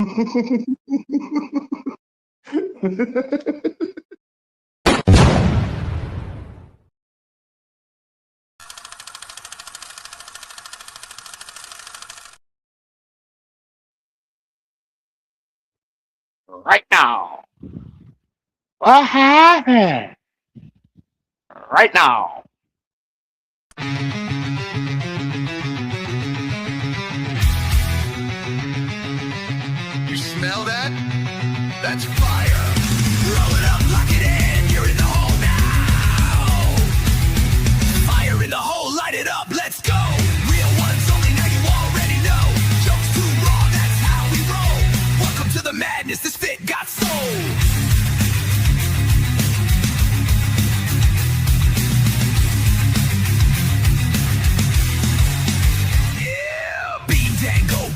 Right now. What happened? Right now. You smell that? That's fire. Roll it up, lock it in. You're in the hole now. Fire in the hole, light it up. Let's go. Real ones only, now you already know. Jokes too raw, that's how we roll. Welcome to the madness. This fit got soul.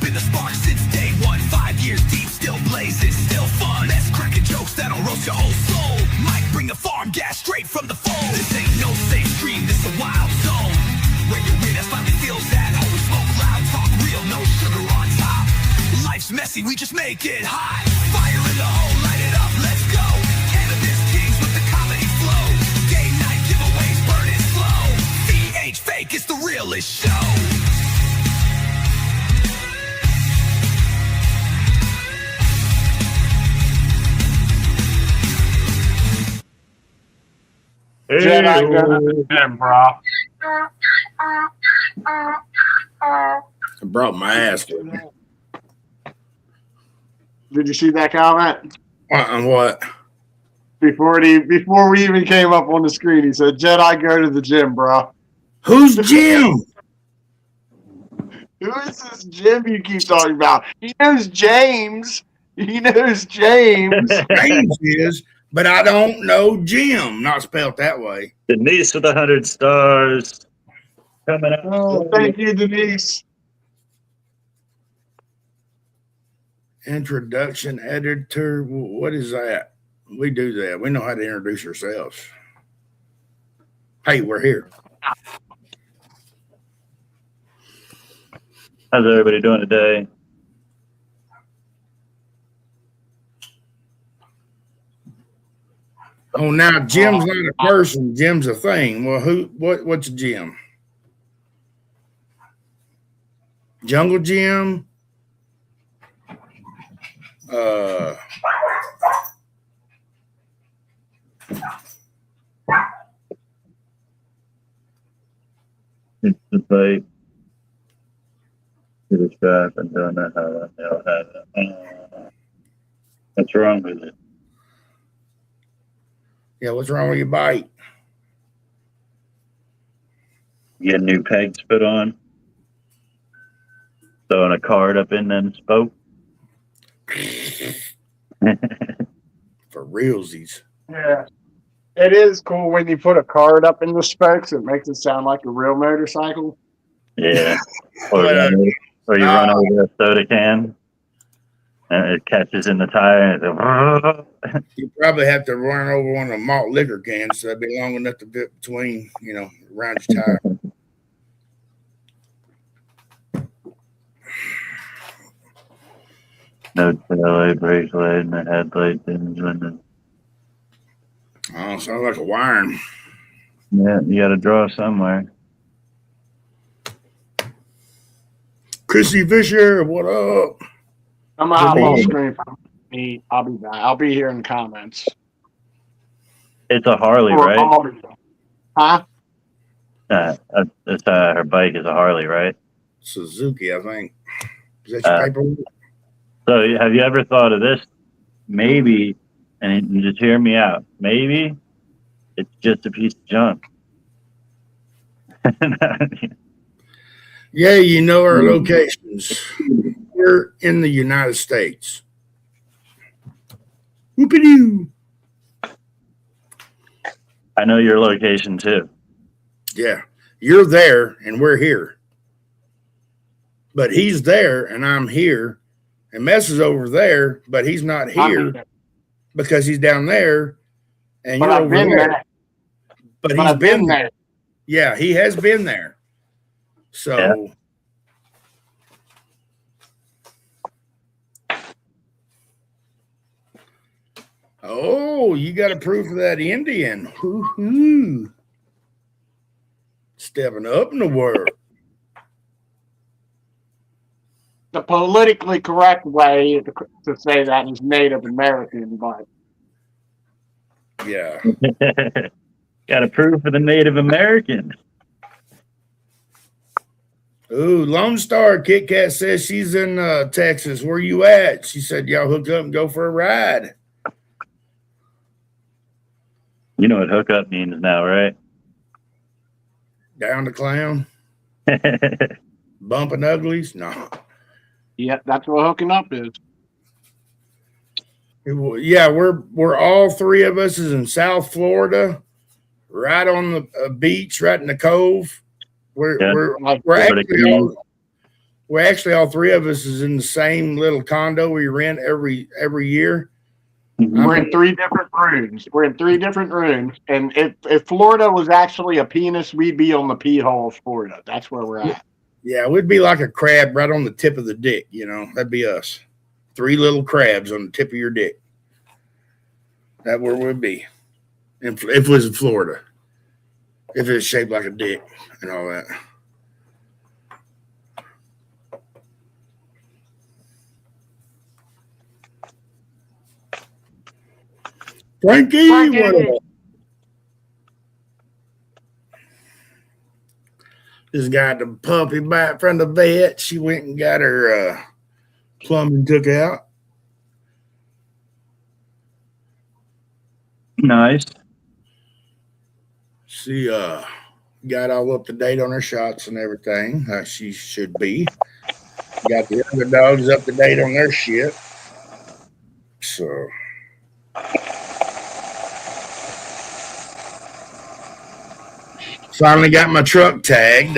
Been the spark since day one. 5 years deep, still blazing, still fun. Let's cracking jokes that'll roast your whole soul. Might bring the farm gas straight from the phone. This ain't no safe stream, this a wild zone. Where your weirdness finally feels at home. We smoke loud, talk real, no sugar on top. Life's messy, we just make it hot. Fire in the hole, light it up, let's go. Cannabis kings with the comedy flow. Day night giveaways, burn it slow. VH fake, it's the realest show. Jedi go to the gym, bro. I brought my ass with me. Did you see that comment? On what? Before we even came up on the screen, he said, Jedi, go to the gym, bro. Who's Jim? Who is this Jim you keep talking about? He knows James. He knows James. James is, but I don't know Jim. Not spelled that way. Denise with 100 stars coming up. Oh, thank you, Denise. Introduction editor. What is that? We do that. We know how to introduce ourselves. Hey, we're here. How's everybody doing today? Oh, now Jim's not a person. Jim's a thing. Well, what's Jim? Jungle Jim? It's the fight. To the strap and don't know how they'll have it. What's wrong with it? Yeah, what's wrong with your bike? You get new pegs put on. Throwing a card up in them spoke. For realsies. Yeah. It is cool when you put a card up in the spokes. It makes it sound like a real motorcycle. Yeah. Or you run over a soda can and it catches in the tire. And You probably have to run over one of the malt liquor cans so that'd be long enough to fit between, around your tire. No tail light, brake light, and the headlight didn't when Oh, sounds like a wiring. yeah, you got to draw somewhere. Chrissy Fisher, what up? I'm out on screen. I'll be back. I'll be here in the comments. It's a Harley, right? Huh? It's her bike is a Harley, right? Suzuki, I think. Is that your paperwork? So have you ever thought of this? Maybe, and you just hear me out. Maybe it's just a piece of junk. Yeah, you know our locations. We're in the United States. Whoopie-doo. I know your location too. Yeah, you're there and we're here. But he's there and I'm here. And Mess is over there, but he's not here because he's down there and you're over there. But he's been there. Yeah, he has been there. So Oh, you got a proof of that Indian. Woo-hoo. Stepping up in the world. The politically correct way to say that is Native American, but Yeah. Got a proof for the Native American. Ooh, Lone Star Kit Kat says she's in Texas. Where you at? She said y'all hook up and go for a ride. You know what hookup means now, right? Down the clown. Bumping uglies? No. yeah, that's what hooking up is. Yeah, we're all three of us is in South Florida, right on the beach, right in the cove. We're actually all three of us is in the same little condo we rent every year. We're in three different rooms. And if Florida was actually a penis, we'd be on the pee hole of Florida. That's where we're at. Yeah, we'd be like a crab right on the tip of the dick, That'd be us. 3 little crabs on the tip of your dick. That's where we'd be. If it was in Florida. If it's shaped like a dick and all that. Frankie. What up? Just got the puppy back from the vet. She went and got her plumbing took out. Nice. She got all up to date on her shots and everything, how she should be. Got the other dogs up to date on their shit. So finally got my truck tagged.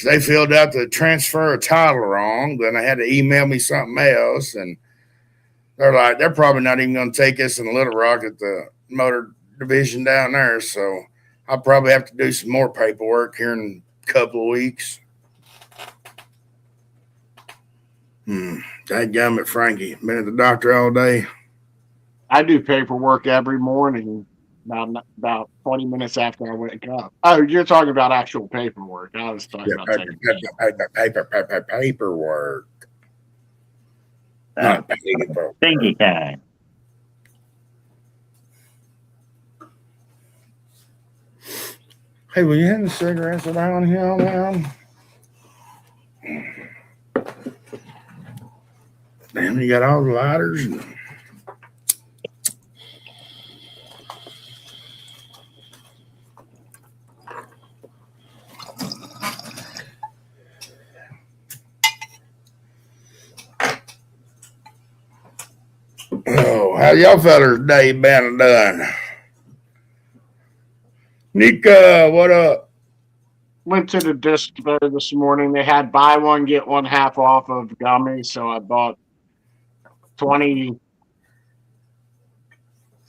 They filled out the transfer of title wrong. Then I had to email me something else, and they're probably not even going to take us in Little Rock at the motor division down there. So I'll probably have to do some more paperwork here in a couple of weeks. Dadgummit, Frankie. Been at the doctor all day. I do paperwork every morning about 20 minutes after I wake up. Oh, you're talking about actual paperwork. I was talking about paperwork. Not paperwork. Thingy time. Hey, will you have the cigarettes around here now? Damn, you got all the lighters. Oh, how y'all fellas day been done? Nika, what up? Went to the disc fair this morning. They had buy one, get one half off of gummies. So I bought 40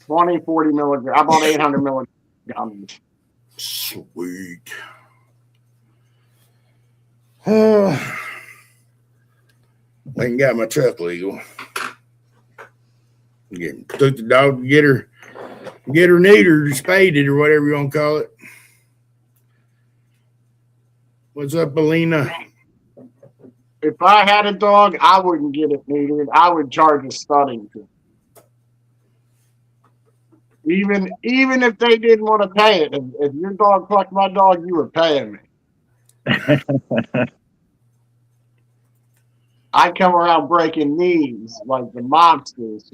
milligrams. I bought 800 milligrams gummies. Sweet. Went and got my truck legal. Took the dog to get her neutered, spaded, or whatever you want to call it. What's up, Alina? If I had a dog, I wouldn't get it neutered. I would charge a stunning fee. Even if they didn't want to pay it. If your dog fucked my dog, you were paying me. I come around breaking knees like the monsters.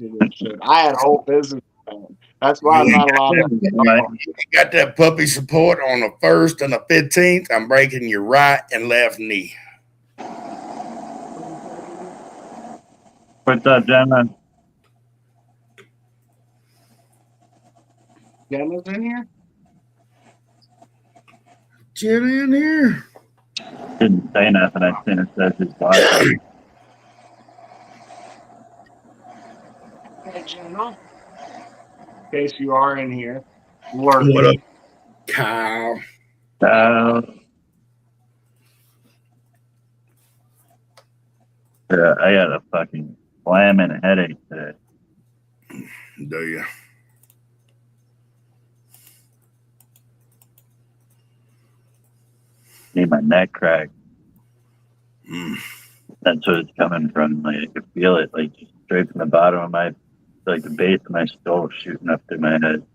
I had a whole business plan. That's why I'm not allowed to. You got that puppy support on the 1st and the 15th. I'm breaking your right and left knee. What's up, Gemma? Gemma's in here? Jenna in here? Didn't say nothing. I seen it says his body. Hey, Gemma. In case you are in here. Lurking. What up, Kyle? Yeah, I gotta fucking slamming headache today. Do you? Need my neck cracked. Mm. That's what it's coming from. Like I could feel it, like just straight from the bottom of my, like the base of my skull shooting up through my head.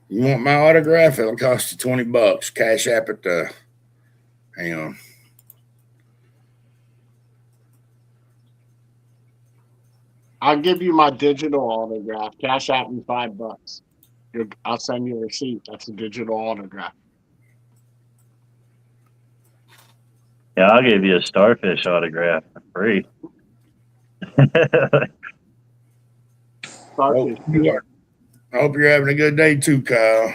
You want my autograph? It'll cost you $20. Cash app it. Hang on. I'll give you my digital autograph. Cash out me $5. I'll send you a receipt. That's a digital autograph. Yeah, I'll give you a starfish autograph for free. I hope you're having a good day too, Kyle.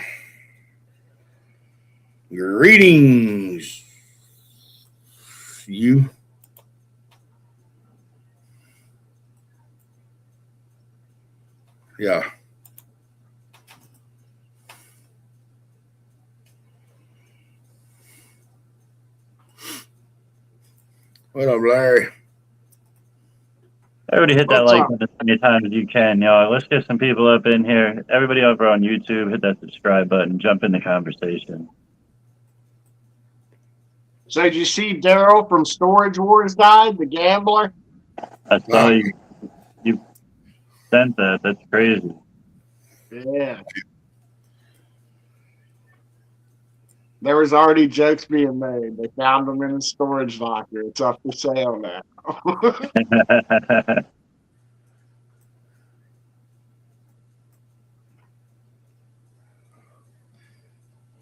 Greetings, you. Yeah. What up, Larry? Everybody hit that What's like up? button as many times as you can, y'all. Let's get some people up in here. Everybody over on YouTube, hit that subscribe button. Jump in the conversation. So did you see Daryl from Storage Wars died, the gambler? I saw you sent that. That's crazy. Yeah. There was already jokes being made. They found him in a storage locker. It's up for sale now.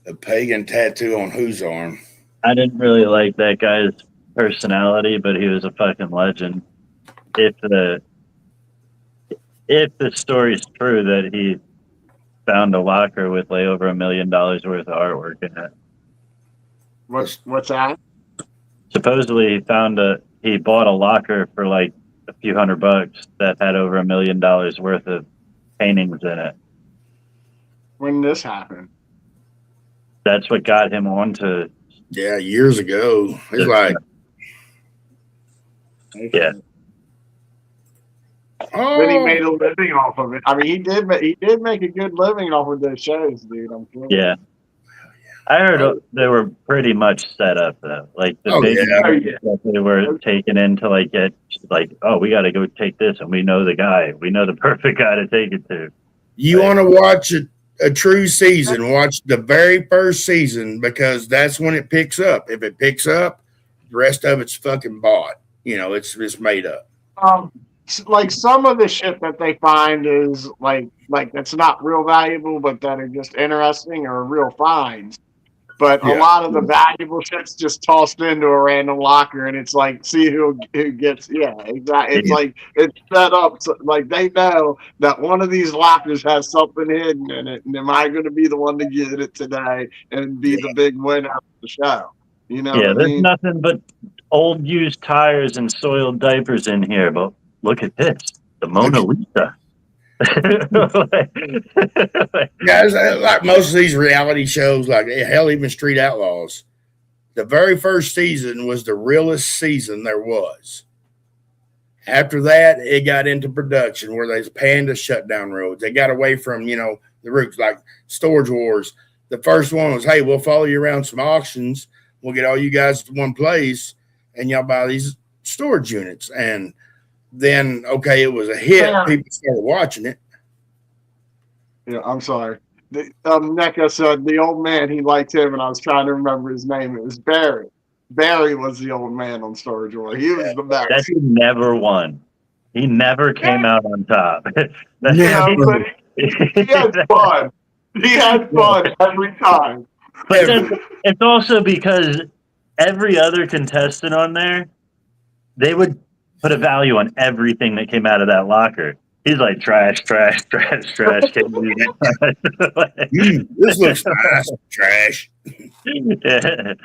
A pagan tattoo on whose arm? I didn't really like that guy's personality, but he was a fucking legend. If the story's true that he found a locker with like over $1 million worth of artwork in it. What's that? Supposedly he bought a locker for like a few $100 that had over $1 million worth of paintings in it. When this happened? That's what got him on to. Yeah, years ago. It's like, Yeah. Then he oh, made a living off of it. I mean, he did make a good living off of those shows, dude. I'm sure. Yeah. I heard they were pretty much set up though. Like the big yeah. that they were taken in to like get like, oh, we got to go take this, and we know the guy, we know the perfect guy to take it to. You want to watch a true season, watch the very first season, because that's when it picks up. If it picks up, the rest of it's fucking bought. You know, it's made up. Like some of the shit that they find is like that's not real valuable, but that are just interesting or real finds. But a lot of the valuable shit's just tossed into a random locker, and it's like, see who gets. Yeah, exactly. It's like it's set up so, like they know that one of these lockers has something hidden in it, and am I going to be the one to get it today and be the big winner of the show? You know? Yeah, what I there's mean? nothing but old used tires and soiled diapers in here, but look at this, the Mona Lisa. Guys, like most of these reality shows, like hell, even Street Outlaws, the very first season was the realest season there was. After that, it got into production where there's Panda shut down roads. They got away from, the roots, like Storage Wars. The first one was, hey, we'll follow you around some auctions. We'll get all you guys to one place, and y'all buy these storage units. And then, okay, it was a hit. People started watching it. Yeah, I'm sorry. Necca said the old man, he liked him, and I was trying to remember his name. It was Barry. Barry was the old man on Storage War. He was the best. That dude never won. He never came out on top. He had fun. He had fun every time. But it's also because every other contestant on there, they would put a value on everything that came out of that locker. He's like trash. This looks nice. Trash. Yeah.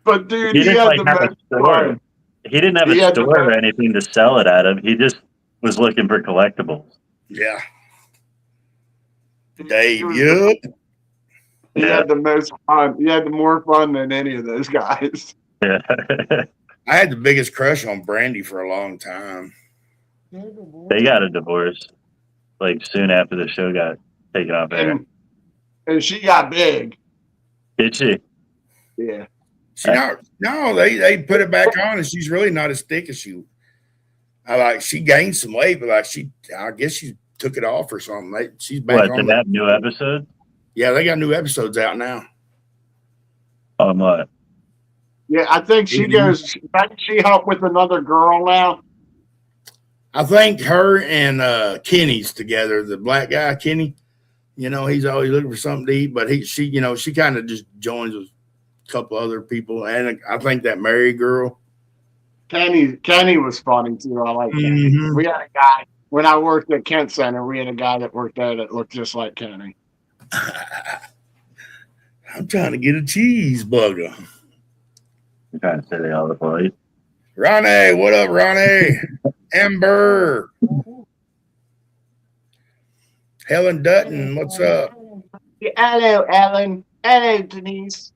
But dude, He he didn't had like the have a best store. fun. He didn't have a store or anything to sell it out of. He just was looking for collectibles. Yeah. Dave, yup. He had the most fun. He had more fun than any of those guys. Yeah. I had the biggest crush on Brandy for a long time. They got a divorce like soon after the show got taken off air. And she got big. Did she? Yeah. They put it back on, and she's really not as thick as she. She gained some weight, but I guess she took it off or something. She's back on. Did they have new episodes? Yeah, they got new episodes out now. On what? Yeah, I think she goes. She helped with another girl now. I think her and Kenny's together. The black guy, Kenny. He's always looking for something to eat, but she kind of just joins with a couple other people, and I think that Mary girl. Kenny was funny too. I like Kenny. Mm-hmm. We had a guy when I worked at Kent Center. We had a guy that worked there that looked just like Kenny. I'm trying to get a cheeseburger. I'm trying to say they all the place. Ronnie, what up, Ronnie? Amber. Helen Dutton, what's up? Hello, Ellen. Hello, Denise.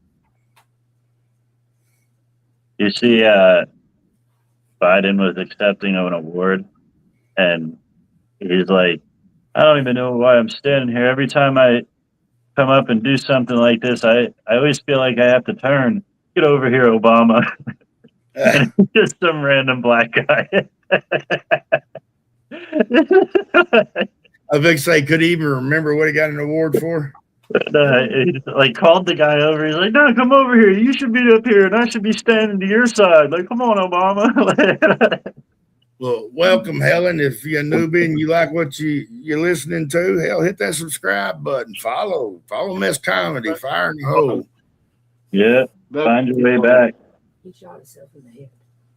You see, Biden was accepting of an award, and he's like, I don't even know why I'm standing here. Every time I come up and do something like this, I always feel like I have to turn. Get over here, Obama. Just some random black guy. I think say could he even remember what he got an award for? He called the guy over. He's like, "No, come over here. You should be up here, and I should be standing to your side. Like, come on, Obama." Well, welcome, Helen. If you're a newbie and you like what you're listening to, hell, hit that subscribe button. Follow Miss Comedy, Fire in the Hole. Yeah, find your way back. He shot himself in the head.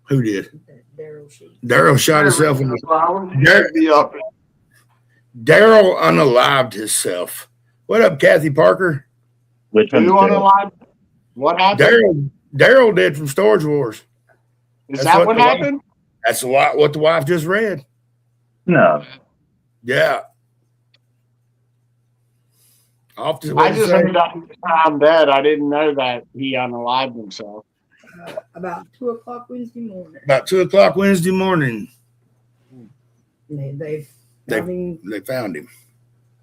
Who did? Daryl Sheets. Daryl shot himself in the head. Daryl unalived himself. What up, Kathy Parker? Which one's unalived? What happened? Daryl did from Storage Wars. Is that what happened? That's what the wife just read. No. Yeah. I just heard that he was found dead. I didn't know that he unalived himself. About 2:00 Wednesday morning. About 2:00 Wednesday morning. They found him.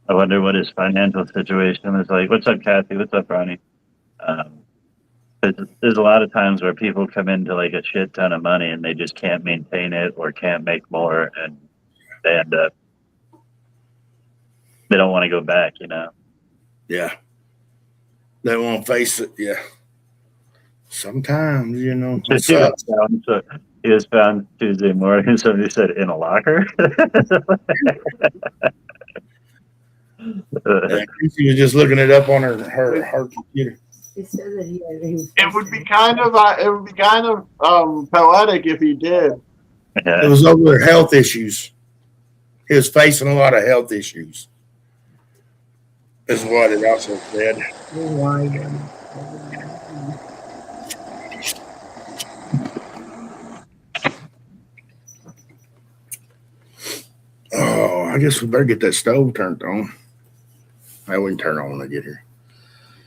I wonder what his financial situation is like. What's up, Kathy? What's up, Ronnie? There's a lot of times where people come into like a shit ton of money and they just can't maintain it or can't make more, and they end up, they don't want to go back, Yeah. They won't face it. Yeah. Sometimes, He was found Tuesday morning. Somebody said in a locker. She was just looking it up on her computer. It said that he was. It would be kind of poetic if he did. It was over health issues. He was facing a lot of health issues. Is what it also said. Oh, I guess we better get that stove turned on. I wouldn't turn on when I get here.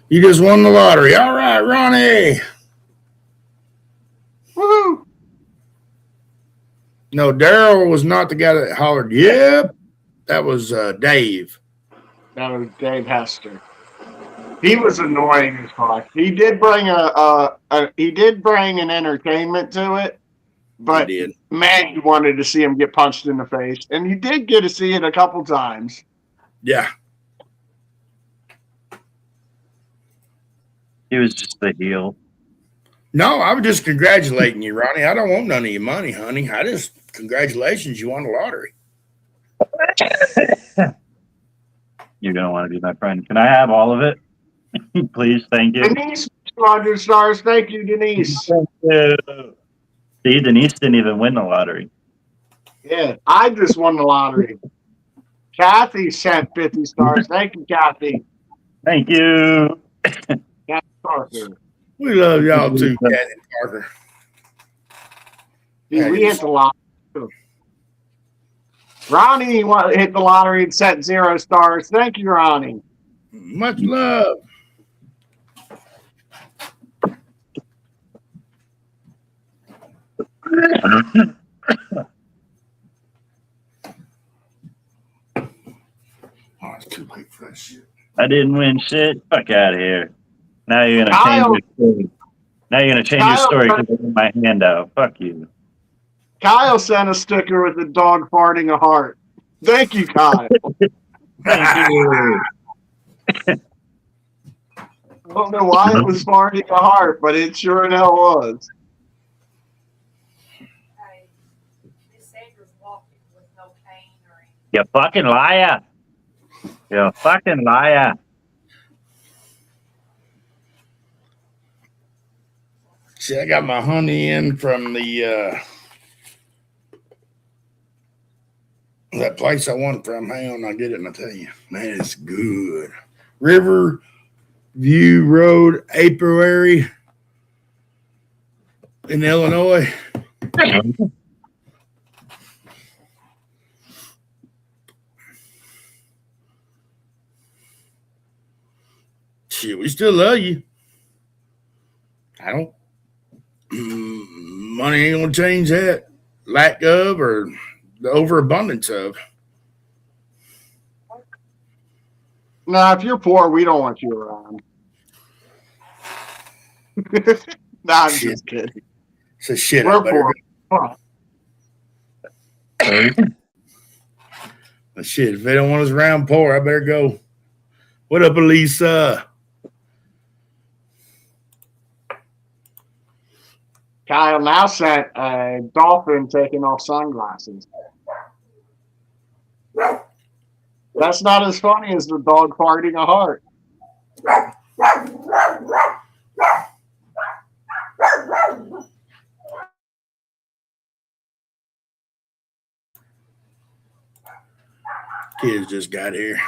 You just won the lottery. All right, Ronnie. Woohoo! No, Daryl was not the guy that hollered, yep. That was Dave. That was Dave Hester. He was annoying as fuck. He did bring an entertainment to it, but man, you wanted to see him get punched in the face, and you did get to see it a couple times. Yeah. He was just the heel. No, I was just congratulating you, Ronnie. I don't want none of your money, honey. Congratulations, you won the lottery. You're going to want to be my friend. Can I have all of it? Please, thank you. Denise, 200 stars. Thank you, Denise. Thank you. See, Denise didn't even win the lottery. Yeah, I just won the lottery. Kathy sent 50 stars. Thank you, Kathy. Thank you. Kathy Parker. We love y'all too, Kathy Parker. Dude, we hit the lottery too. Ronnie hit the lottery and sent 0 stars. Thank you, Ronnie. Much love. Oh, it's too late for that shit. I didn't win shit. Fuck out of here. Now you're gonna Kyle- change your story. Now you're gonna change your Kyle- story because I got my hand out. Fuck you. Kyle sent a sticker with a dog farting a heart. Thank you, Kyle. Thank you. I don't know why it was farting a heart, but it sure in hell was. Hey, Miss Sandra's walking with no cane or anything. You fucking liar. You a fucking liar. See, I got my honey in from the that place I want from. Hang on, I'll get it and I'll tell you. Man, it's good. River View Road, Apiary in Illinois. Shit, we still love you. I don't. Money ain't gonna change that. Lack of or the overabundance of. Nah, if you're poor, we don't want you around. Nah, I'm Shit. just kidding. So shit, I We're better poor. go. Shit, if they don't want us around poor, I better go. What up, Elisa? Kyle now sent a dolphin taking off sunglasses. That's not as funny as the dog farting a heart. Kids just got here.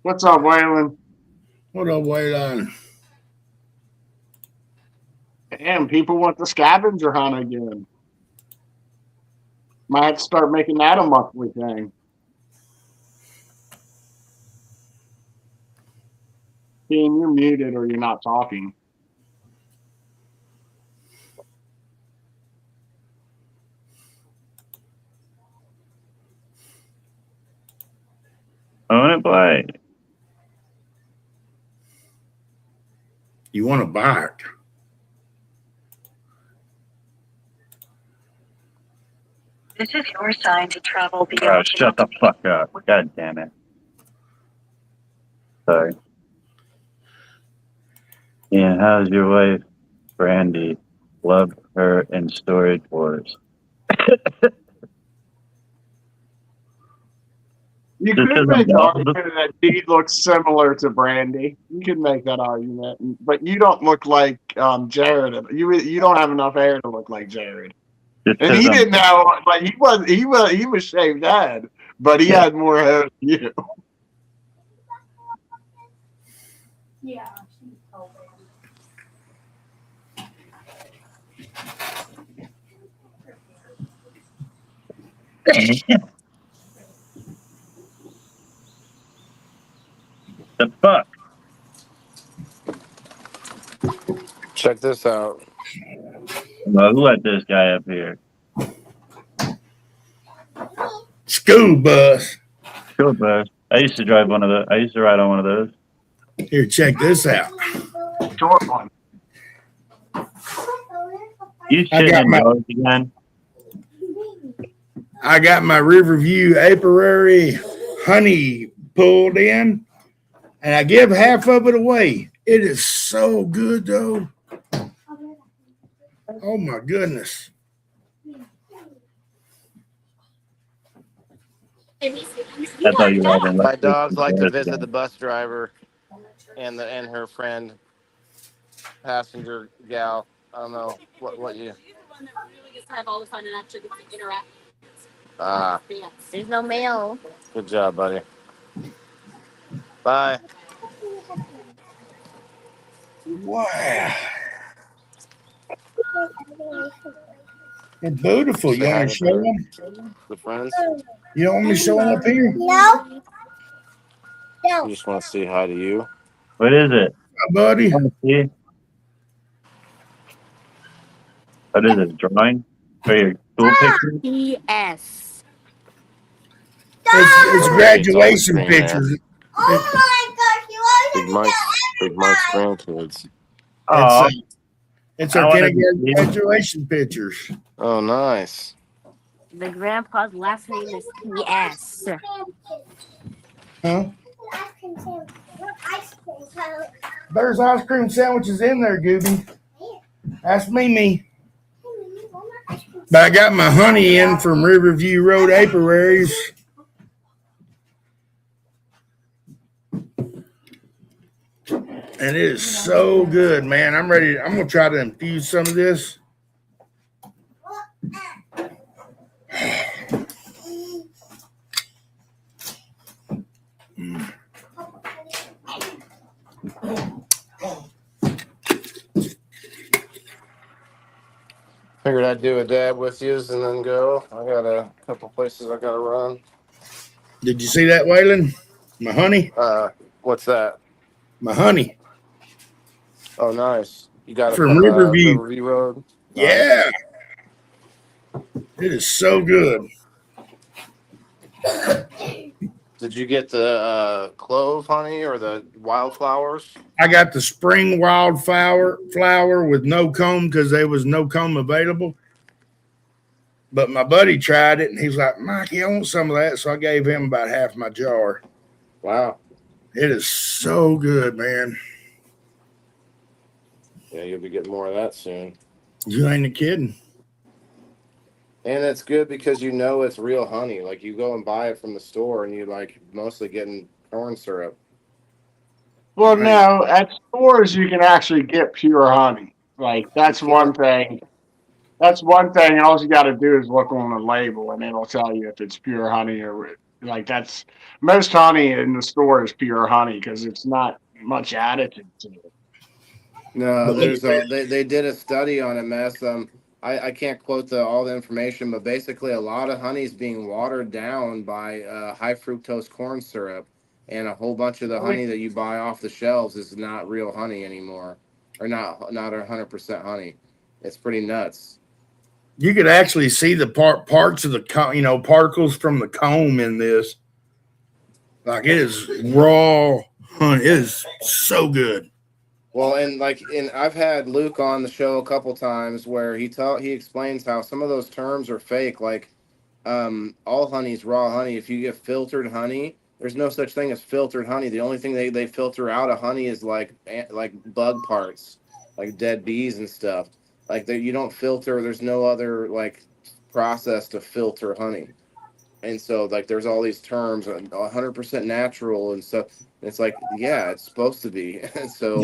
What's up, Waylon? What up, Waylon? Damn, people want the scavenger hunt again. Might have to start making that a monthly thing. Dean, you're muted or you're not talking. I want to play. You want a bike? This is your sign to travel Oh, beyond. shut the fuck up. God damn it. Sorry. Yeah, how's your wife, Brandy? Love her in Storage Wars. You This could isn't make the bad. argument that Dee looks similar to Brandy. You can make that argument, but you don't look like Jared. You don't have enough hair to look like Jared. Just And 'cause he I'm- didn't have like he was shaved head, but he had more hair than you. Yeah, she's so The fuck? Check this out. Well, who let this guy up here? School bus. Cool, bro. I used to drive one of those. I used to ride on one of those. Here, check this out. Short one. You I shitting got in my- dogs again? I got my Riverview Apiary honey pulled in, and I give half of it away. It is so good, though. Oh my goodness! I thought you were having My dogs like to visit the bus driver and her friend, passenger gal. I don't know what you. Have all the fun and actually get to interact. Ah, There's no mail. good job, buddy. Bye. Wow, it's beautiful. You Say hi want to to show them? The friends. You don't want me showing up here? No. We just want to say hi to you. What is it? Hi, buddy. Let me see. What is it? Drawing? Or your school picture? Yes. It's graduation It's on the screen pictures. Big Mike's grandkids. Oh, It's I our wanted to kindergarten see. graduation pictures. Oh, nice. The grandpa's last name is P.S. Huh? There's ice cream sandwiches in there, Gooby. Ask Mimi. But I got my honey in from Riverview Road Apiaries. And it is so good, man. I'm ready. I'm going to try to infuse some of this. Figured I'd do a dab with you and then go. I got a couple places I got to run. Did you see that, Waylon? My honey? What's that? My honey. Oh, nice. You got it From Riverview. Riverview Road? Yeah. It is so good. Did you get the clove honey or the wildflowers? I got the spring wildflower with no comb because there was no comb available. But my buddy tried it and he's like, Mikey, I want some of that. So I gave him about half my jar. Wow. It is so good, man. Yeah, you'll be getting more of that soon. You ain't kidding. And it's good because you know it's real honey. Like you go and buy it from the store and you like mostly getting corn syrup. Well, no, at stores you can actually get pure honey. Like that's one thing. That's one thing. And all you got to do is look on the label, and it'll tell you if it's pure honey or like that's most honey in the store is pure honey because it's not much additive to it. No, they did a study on it, Mess. I can't quote all the information, but basically a lot of honey is being watered down by high fructose corn syrup, and a whole bunch of the honey that you buy off the shelves is not real honey anymore, or not 100% honey. It's pretty nuts. You could actually see the parts of the particles from the comb in this. Like it is raw honey. It is so good. Well, and I've had Luke on the show a couple times where he explains how some of those terms are fake. Like, all honey is raw honey. If you get filtered honey, there's no such thing as filtered honey. The only thing they filter out of honey is like bug parts, like dead bees and stuff. Like you don't filter. There's no other like process to filter honey. And so like there's all these terms, 100% natural and stuff. It's like, yeah, it's supposed to be. And so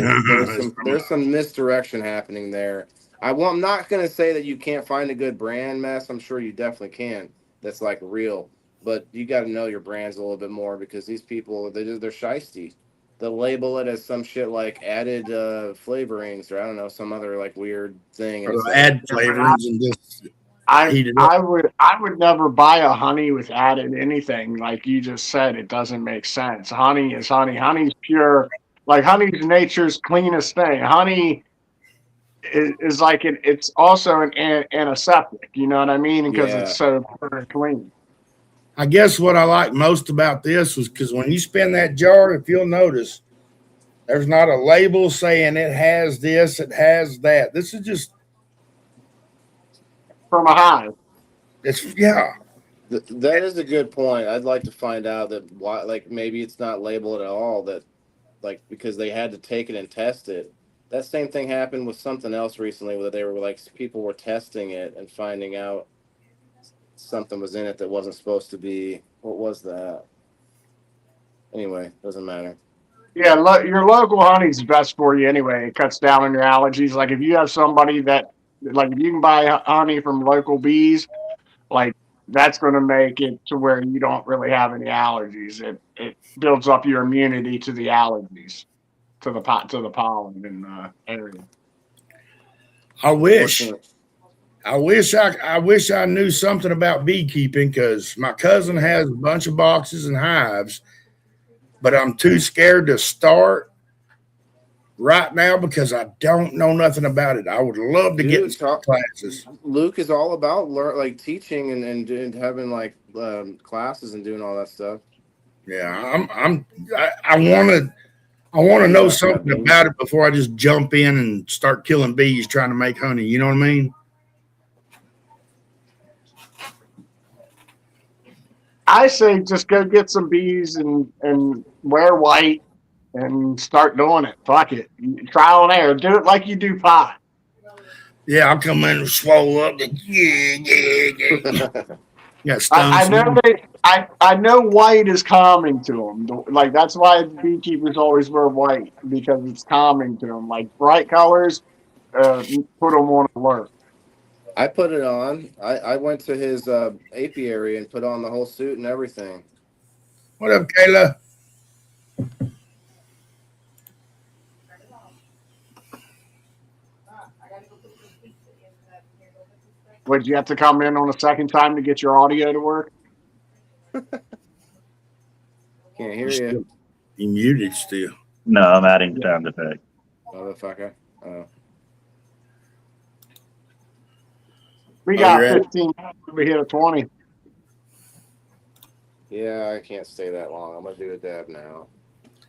there's some misdirection happening there. I'm not going to say that you can't find a good brand, Mess. I'm sure you definitely can. That's like real. But you got to know your brands a little bit more because these people, they're shiesty. They'll label it as some shit like added flavorings or I don't know, some other like weird thing. Or add flavorings and just I would never buy a honey with added anything. Like you just said, it doesn't make sense. Honey is honey. Honey's pure. Like honey's nature's cleanest thing. Honey is like it's also an antiseptic. You know what I mean? Because it's so pure and clean. I guess what I like most about this was because when you spin that jar, if you'll notice, there's not a label saying it has this, it has that. This is just from a hive. That is a good point. I'd like to find out that why, like maybe it's not labeled at all. That like because they had to take it and test it. That same thing happened with something else recently where they were like people were testing it and finding out something was in it that wasn't supposed to be. What was that? Anyway, doesn't matter. Yeah, your local honey's best for you anyway. It cuts down on your allergies. Like if you have somebody that, like if you can buy honey from local bees, like that's going to make it to where you don't really have any allergies. It builds up your immunity to the allergies, to the pollen in the area. I wish I knew something about beekeeping because my cousin has a bunch of boxes and hives, but I'm too scared to start right now because I don't know nothing about it. I would love to get Dude, in some classes. Luke is all about like teaching and having like classes and doing all that stuff. Yeah, I want to know something about it before I just jump in and start killing bees trying to make honey. You know what I mean? I say just go get some bees and wear white and start doing it. Fuck it. Trial and error. Do it like you do pot. Yeah, I'll come in and swole up. Yeah, I know white is calming to them. Like that's why beekeepers always wear white because it's calming to them. Like bright colors, put them on alert. I put it on. I went to his apiary and put on the whole suit and everything. What up, Kayla? Would you have to come in on a second time to get your audio to work? Can't hear you. You muted still. No, I'm adding sound effect. Motherfucker. Oh. We got 15 minutes. We hit a 20. Yeah, I can't stay that long. I'm gonna do a dab now.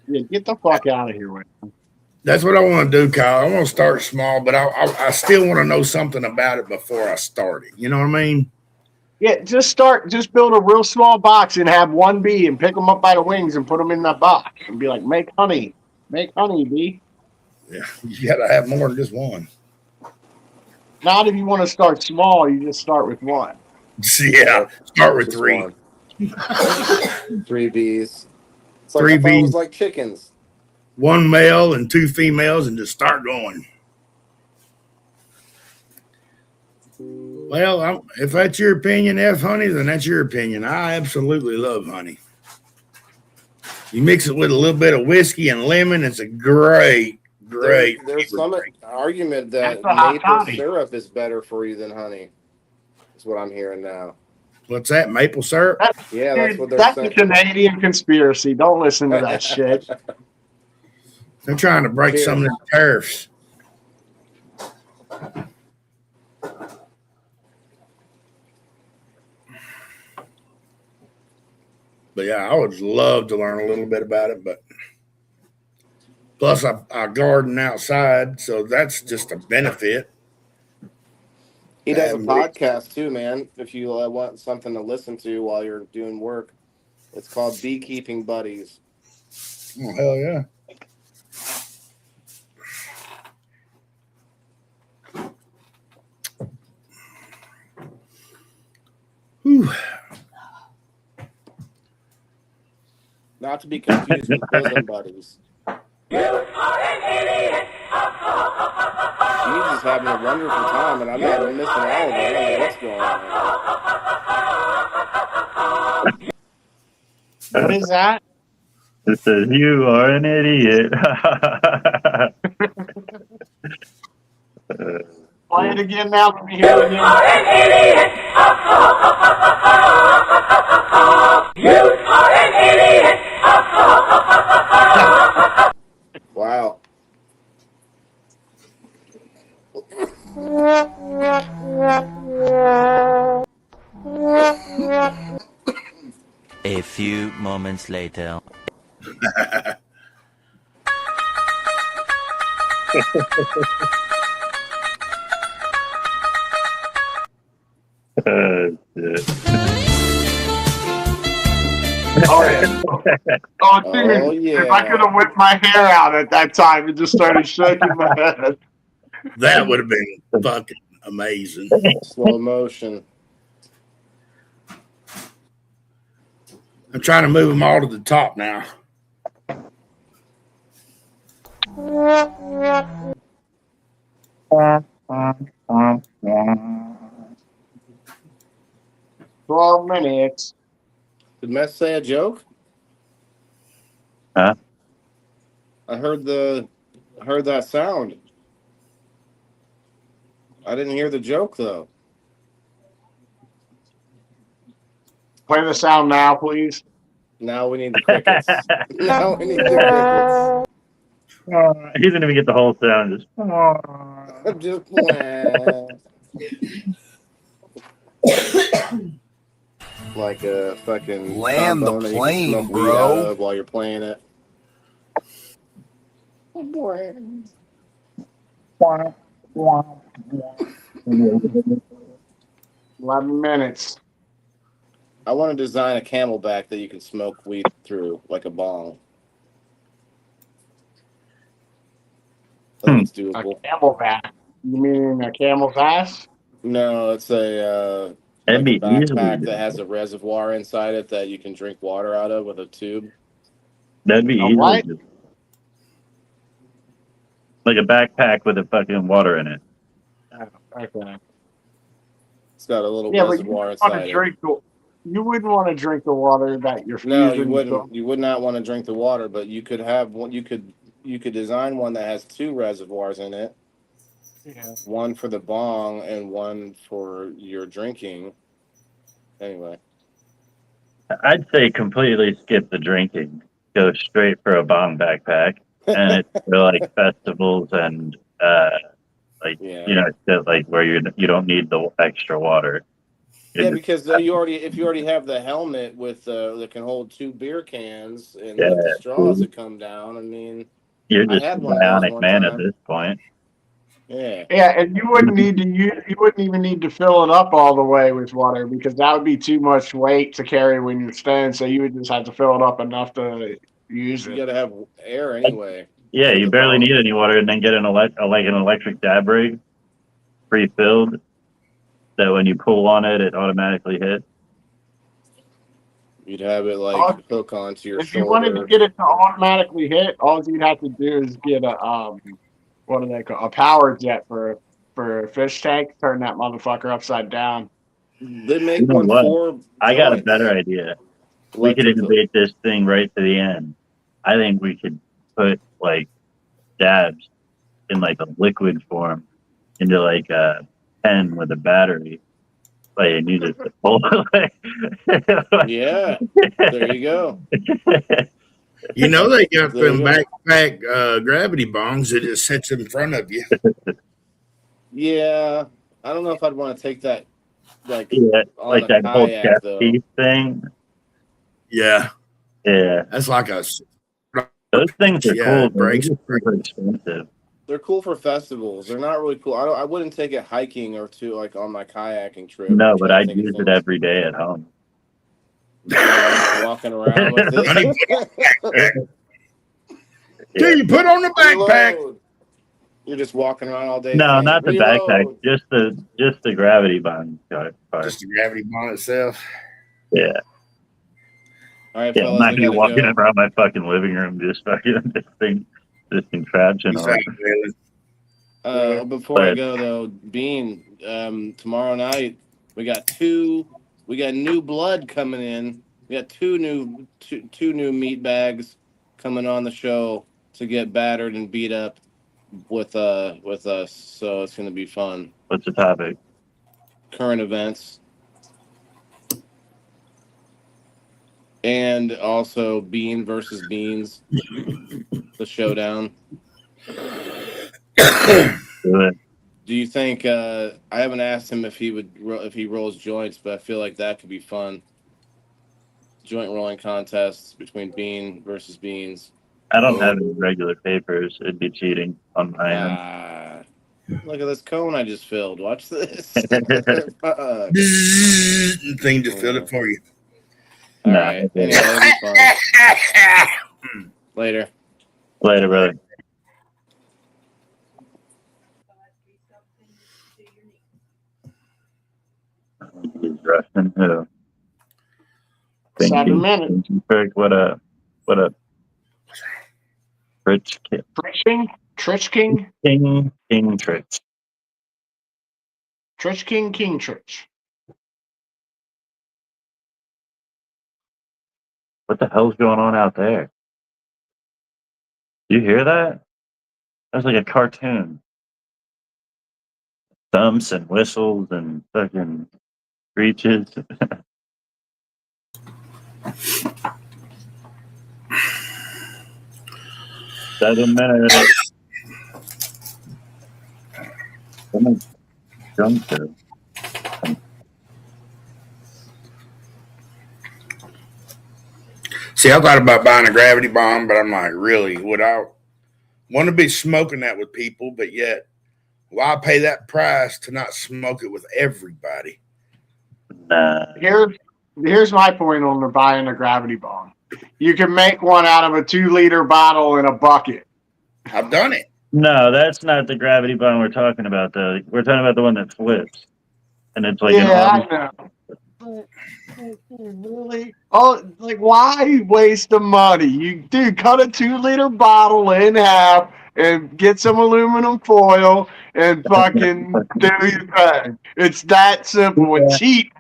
Yeah, get the fuck out of here, man. That's what I want to do, Kyle. I want to start small, but I still want to know something about it before I start it. You know what I mean? Yeah, just build a real small box and have one bee and pick them up by the wings and put them in that box and be like, make honey, bee. Yeah, you got to have more than just one. Not if you want to start small, you just start with one. Yeah, start with Just 3. one. 3 bees. It's like 3 I thought it bees. was like chickens. 1 male and 2 females, and just start going. Well, if that's your opinion, F honey, then that's your opinion. I absolutely love honey. You mix it with a little bit of whiskey and lemon, it's a great. There's some argument that maple syrup is better for you than honey. That's what I'm hearing now. What's that? Maple syrup? Yeah, that's what they're That's saying. a Canadian conspiracy. Don't listen to that shit. They're trying to break some of the tariffs. But yeah, I would love to learn a little bit about it. But plus, I garden outside, so that's just a benefit. He does a podcast too, man. If you want something to listen to while you're doing work, it's called Beekeeping Buddies. Oh, hell yeah. Whew. Not to be confused with Bosom Buddies. You are an idiot. She's just having a wonderful time, and I'm not missing all of it. I don't know what's going on. What is that? It says, you are an idiot. Play it again now. Let me hear it again. You are an idiot. Wow. A few moments later. Oh, yeah. Oh, dude. Yeah. If I could have whipped my hair out at that time and just started shaking my head. That would have been fucking amazing. Slow motion. I'm trying to move them all to the top now. 12 minutes. Did Mess say a joke? Huh? I heard that sound. I didn't hear the joke though. Play the sound now, please. Now we need the crickets. Now we need the crickets. He didn't even get the whole sound. Just Just like a fucking Land the trombone that you can plane, smoke weed bro. out of while you're playing it. 11 minutes. I want to design a camelback that you can smoke weed through, like a bong. I think it's A doable. camelback. You mean a camel's ass? No, it's a that'd like a be easily backpack that done. has a reservoir inside it that you can drink water out of with a tube. That'd be A easily what? done. Like a backpack with a fucking water in it. Okay. It's got a little Yeah, but you reservoir wouldn't want inside to it. drink the. You wouldn't want to drink the water that you're No, fusing. you wouldn't. You would not want to drink the water, but you could have one. You could design one that has two reservoirs in it. Yeah. One for the bong and one for your drinking. Anyway, I'd say completely skip the drinking. Go straight for a bomb backpack, and it's for like festivals and like yeah, you know, shit like where you don't need the extra water. yeah, because if you already have the helmet with that can hold 2 beer cans and Yeah, with the straws that come down. I mean, you're I just a had one of those bionic one man at time. this point. Yeah, Yeah, and you wouldn't need to use. You wouldn't even need to fill it up all the way with water because that would be too much weight to carry when you're staying. So you would just have to fill it up enough to use you it. got to have air anyway. Yeah, for you the barely bong. need any water, and then get an like an electric dab rig pre-filled. That when you pull on it, it automatically hits. You'd have it like All- hook onto your If you wanted to shoulder. get it to automatically hit, all you'd have to do is get a what do they call a power jet for a fish tank. Turn that motherfucker upside down. They make You know one what? for I got a joints. better idea. We could Electrical. innovate this thing right to the end. I think we could put like dabs in like a liquid form into like a pen with a battery. Like and you just pull Yeah, there you go. You know they got There them you go. backpack gravity bongs that just sits in front of you. Yeah, I don't know if I'd want to take that like Yeah, on like a that whole kayak chest though. piece thing. Yeah, Yeah, that's like a those things are yeah. cool. It But they're breaks. just super expensive. They're cool for festivals. They're not really cool. I wouldn't take it hiking or to like on my kayaking trip. No, I'm but trying to I'd think of use it things. every day at home. Walking around with Honey, it. Dude, you put on the backpack. Reload. You're just walking around all day. No, saying, not the "Reload." backpack. Just the gravity bond part. Just the gravity bond itself. Yeah. All right, Yeah, I'm fellas, not I gonna be gotta walking go. around my fucking living room just fucking this contraption on. Before I go though, Bean, tomorrow night we got new blood coming in. We got two new meat bags coming on the show to get battered and beat up with us. So it's gonna be fun. What's the topic? Current events. And also Bean versus Beans, the showdown. Do it. Do you think? I haven't asked him if he rolls joints, but I feel like that could be fun. Joint rolling contests between Bean versus Beans. I don't have any regular papers. It'd be cheating on my end. Look at this cone I just filled. Watch this. Thing just filled it for you. All right. Anyway, that'll be fun. Later. Later, brother. He's Rustin. Who? 7 minutes. What up? Rich Kid. Trich King? King Trich. Trich King Trich. What the hell's going on out there? You hear that? That's like a cartoon. Thumps and whistles and fucking screeches. 7 minutes. Someone jumped it. See, I thought about buying a gravity bomb, but I'm like, really? Would I want to be smoking that with people? But yet, why pay that price to not smoke it with everybody? Nah. Here's my point on buying a gravity bomb. You can make one out of a 2-liter bottle in a bucket. I've done it. No, that's not the gravity bomb we're talking about, though. We're talking about the one that flips. And it's like I know. Really? Oh, like why waste the money? You cut a 2-liter bottle in half and get some aluminum foil and fucking do your thing. It's that simple and cheap.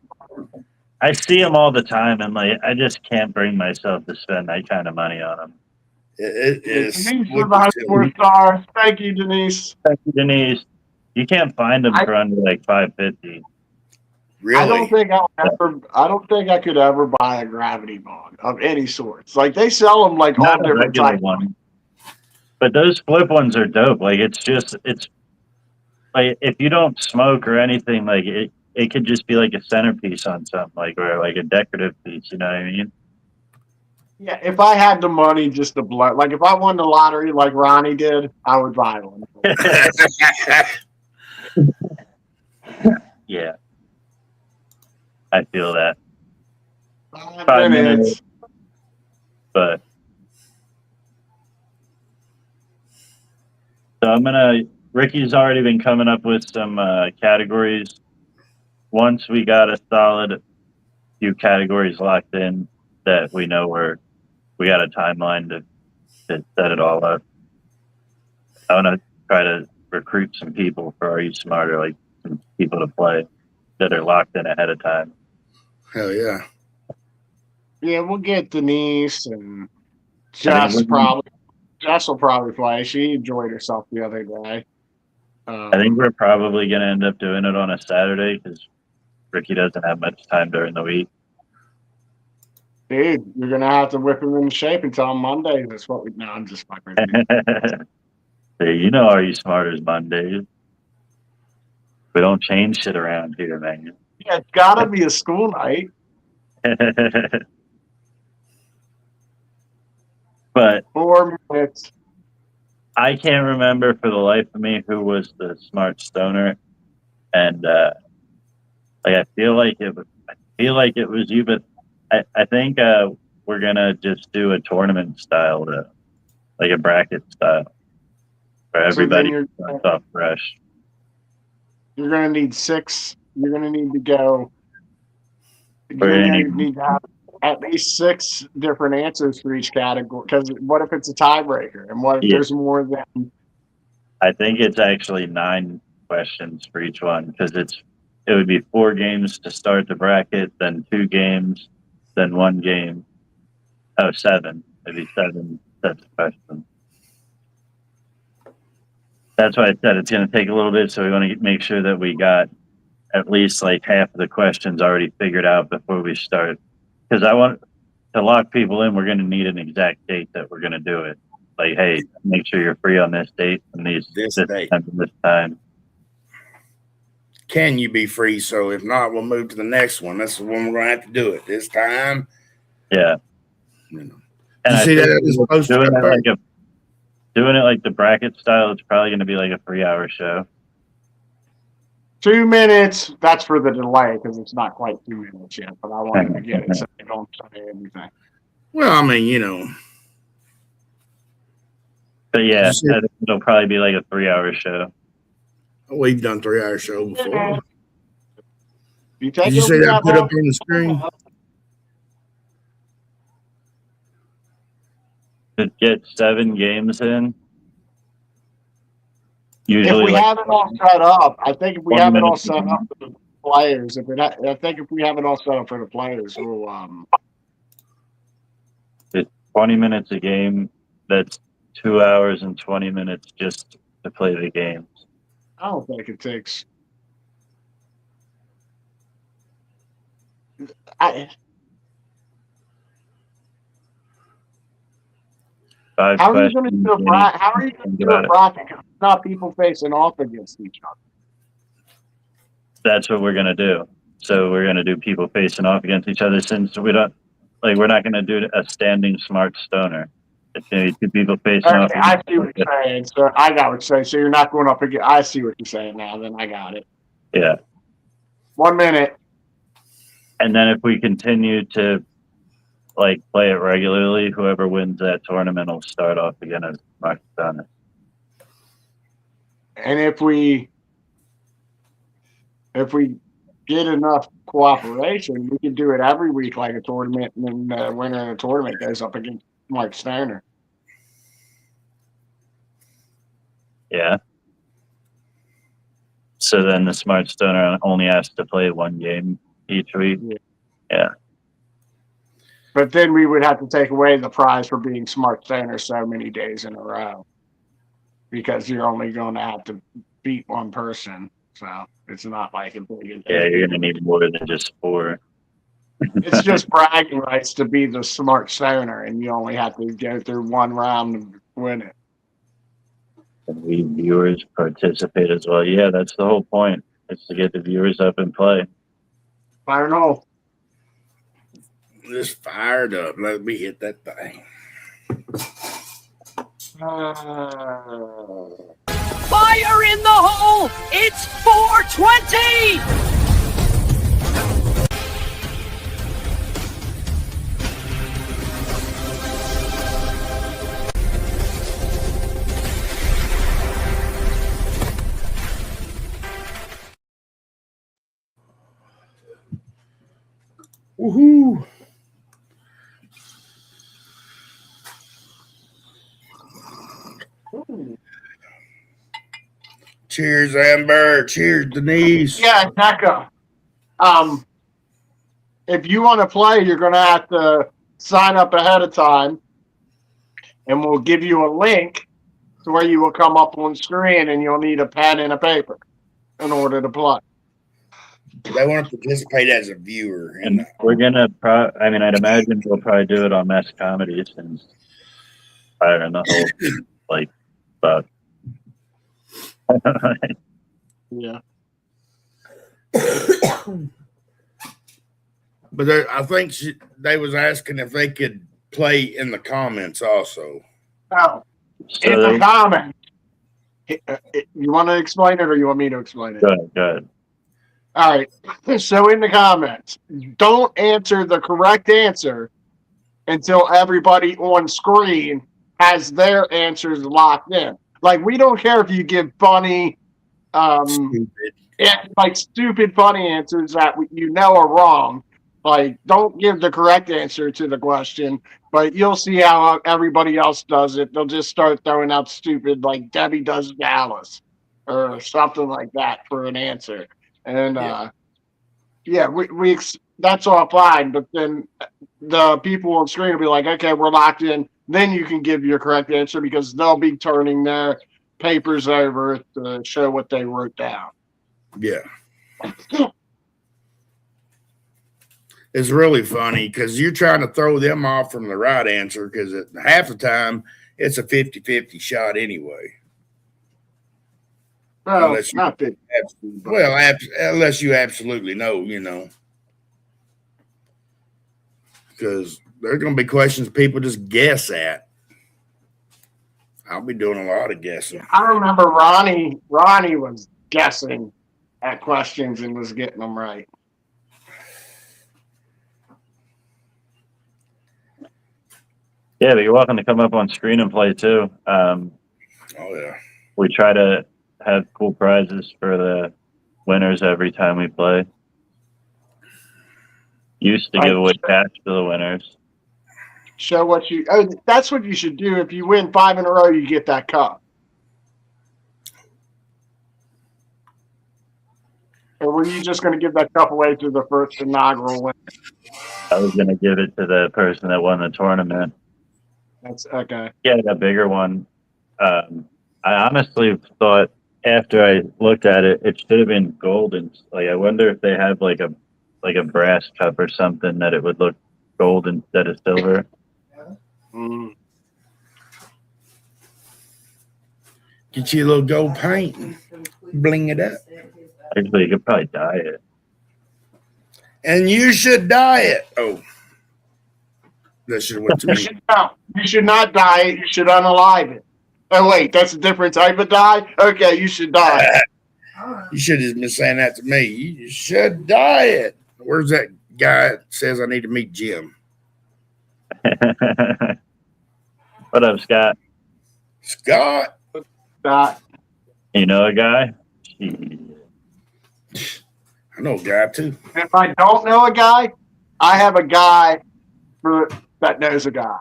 I see them all the time, and like I just can't bring myself to spend that kind of money on them. It is. Denise with the 4 stars. Thank you, Denise. Thank you, Denise. You can't find them for under like $5.50. Really? I don't think I could ever buy a gravity bomb of any sorts. Like they sell them like Not all a different regular types. one. But those flip ones are dope. Like it's like if you don't smoke or anything, like it could just be like a centerpiece on something, like or like a decorative piece. You know what I mean? Yeah, if I had the money just to blow, like if I won the lottery like Ronnie did, I would buy one. Yeah, I feel that. 5 minutes. But so Ricky's already been coming up with some categories. Once we got a solid few categories locked in that we know we got a timeline to set it all up. I want to try to recruit some people for Are You Smarter, like some people to play that are locked in ahead of time. Hell yeah. Yeah, we'll get Denise and Jess will probably play. She enjoyed herself the other day. I think we're probably going to end up doing it on a Saturday because Ricky doesn't have much time during the week. Dude, you're gonna have to whip him in shape until Monday. That's what we. No, I'm just fucking. Hey, you know, Are You Smarter is Mondays. We don't change shit around here, man. Yeah, it's gotta be a school night. But 4 minutes. I can't remember for the life of me who was the smart stoner, and like I feel like it was you, but I think we're gonna just do a tournament style, like a bracket style, where everybody starts off fresh. You're gonna need 6. You're gonna need to go. You're gonna need to have at least 6 different answers for each category. Because what if it's a tiebreaker? And what if there's more than? I think it's actually 9 questions for each one because it would be 4 games to start the bracket, then 2 games, then 1 game. Oh, 7. Maybe 7 sets of questions. That's why I said it's going to take a little bit, so we want to make sure that we got at least like half of the questions already figured out before we start. Because I want to lock people in, we're going to need an exact date that we're going to do it. Like, hey, make sure you're free on this date and this date. Time and this time. Can you be free? So if not, we'll move to the next one. That's the one we're going to have to do it this time. Yeah. You know. And you see that? Doing it like the bracket style, it's probably going to be like a 3-hour show. 2 minutes. That's for the delay because it's not quite 2 minutes yet. But I wanted to get it so they don't say anything. Well, I mean, you know. But yeah, it'll probably be like a 3-hour show. We've done 3-hour show before. Did you see that put up on the screen? To get 7 games in. Usually, if we have it all set up, I think if we have it all set up for the players, I think if we have it all set up for the players, we'll It's 20 minutes a game. That's 2 hours and 20 minutes just to play the games. I don't think it takes. 5 How are you going to questions. do a we bracket? need How are you to going think to do a about it. bracket? It's not people facing off against each other. That's what we're gonna do. So we're gonna do people facing off against each other since we don't like we're not gonna do a standing smart stoner. It's gonna be 2 people facing off. Okay, I see what you're saying. So I got what you're saying. So you're not going up against. I see what you're saying now. Then I got it. Yeah. 1 minute. And then if we continue to like play it regularly, whoever wins that tournament will start off again as smart stoner. And if we get enough cooperation, we can do it every week like a tournament, and then the winner of the tournament goes up against Mark Stoner. Yeah. So then the smart stoner only has to play 1 game each week. Yeah. But then we would have to take away the prize for being Smart Stoner so many days in a row, because you're only going to have to beat one person. So it's not like a big. Yeah, you're gonna need more than just 4. It's just bragging rights to be the Smart Stoner, and you only have to go through 1 round to win it. And we viewers participate as well. Yeah, that's the whole point. It's to get the viewers up and play. I don't know. Just fired up. Let me hit that thing. Fire in the hole! It's 420! Woohoo! Cheers, Amber. Cheers, Denise. Yeah, Becca. If you want to play, you're going to have to sign up ahead of time, and we'll give you a link to where you will come up on screen, and you'll need a pen and a paper in order to play. They want to participate as a viewer. And we're gonna I mean, I'd imagine we'll probably do it on Mass Comedy since fire in the hole, like, but Yeah. But I think they was asking if they could play in the comments also. Oh, So in the they- comments. You want to explain it, or you want me to explain it? Go ahead. All right. So in the comments, don't answer the correct answer until everybody on screen has their answers locked in. Like, we don't care if you give funny, stupid funny answers that you know are wrong. Like, don't give the correct answer to the question, but you'll see how everybody else does it. They'll just start throwing out stupid, like Debbie does Dallas or something like that for an answer. And we that's all fine. But then the people on screen will be like, okay, we're locked in. Then you can give your correct answer, because they'll be turning their papers over to show what they wrote down. Yeah. It's really funny because you're trying to throw them off from the right answer, because half the time it's a 50-50 shot anyway. Well, Unless you- not big. Unless you absolutely know, because there's going to be questions people just guess at. I'll be doing a lot of guessing. I remember Ronnie was guessing at questions and was getting them right. Yeah, but you're welcome to come up on screen and play too. Oh yeah. We try to have cool prizes for the winners every time we play. Used to give away cash to the winners. Show what you. Oh, that's what you should do. If you win 5 in a row, you get that cup. Or were you just going to give that cup away to the first inaugural winner? I was going to give it to the person that won the tournament. That's okay. Yeah, a bigger one. I honestly thought after I looked at it, it should have been golden. Like, I wonder if they have like a brass cup or something that it would look gold instead of silver. Get you a little gold paint and bling it up. Actually, you could probably dye it. And you should dye it. Oh. That should have went to You me. should not. You should not dye it. You should unalive it. Oh wait, that's a different type of dye. Okay, you should dye it. You should have been saying that to me. You should dye it. Where's that guy that says I need to meet Jim? What up, Scott? Scott. You know a guy? I know a guy too. If I don't know a guy, I have a guy that knows a guy.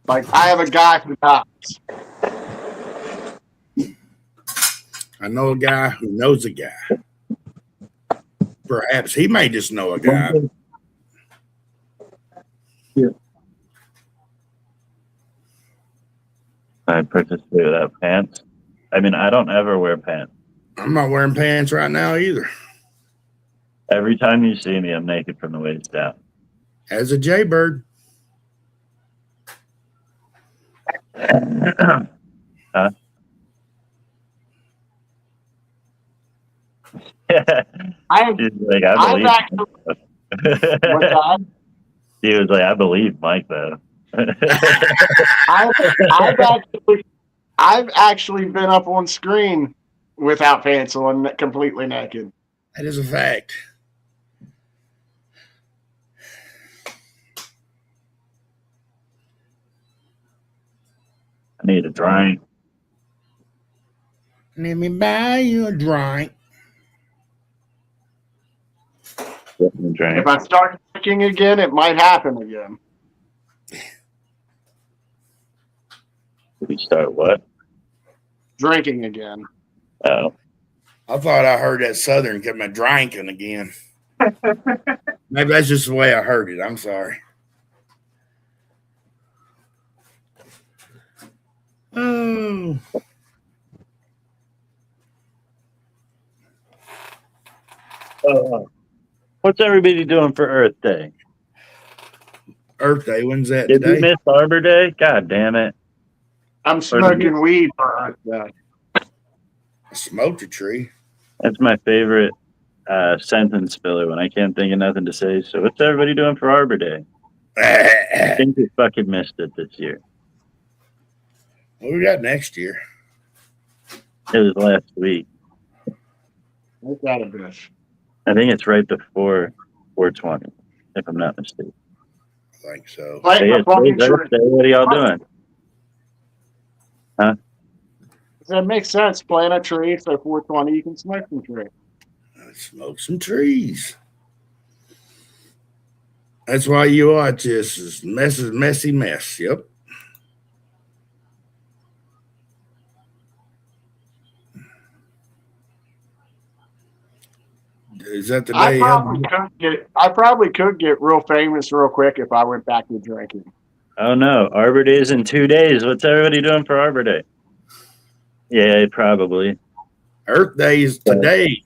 Like I have a guy who does. I know a guy who knows a guy. Perhaps he may just know a guy. I participate without pants. I mean, I don't ever wear pants. I'm not wearing pants right now either. Every time you see me, I'm naked from the waist down. As a jaybird. Huh? He's like, I believe. He was like, I believe Mike though. I've actually been up on screen without pants on, completely naked. That is a fact. I need a drink. Let me buy you a drink. Drink. If I start drinking again, it might happen again. Did we start what? Drinking again. Oh. I thought I heard that Southern coming drinking again. Maybe that's just the way I heard it. I'm sorry. Oh. What's everybody doing for Earth Day? Earth Day, when's that Did today? you miss Arbor Day? God damn it. I'm smoking weed for Earth Day. I smoked a tree. That's my favorite sentence filler when I can't think of nothing to say. So what's everybody doing for Arbor Day? I think we fucking missed it this year. What we got next year? It was last week. Look at it, bitch. I think it's right before 420, if I'm not mistaken. I think so. Plant Hey, a fucking it's Earth tree. Day. What are y'all doing? Huh? That makes sense. Plant a tree, so 420, you can smoke some tree. Smoke some trees. That's why you watch this. Is messy mess. Yep. Is that the day? I probably could get real famous real quick if I went back to drinking. Oh no, Arbor Day is in 2 days. What's everybody doing for Arbor Day? Yeah, probably. Earth Day is today.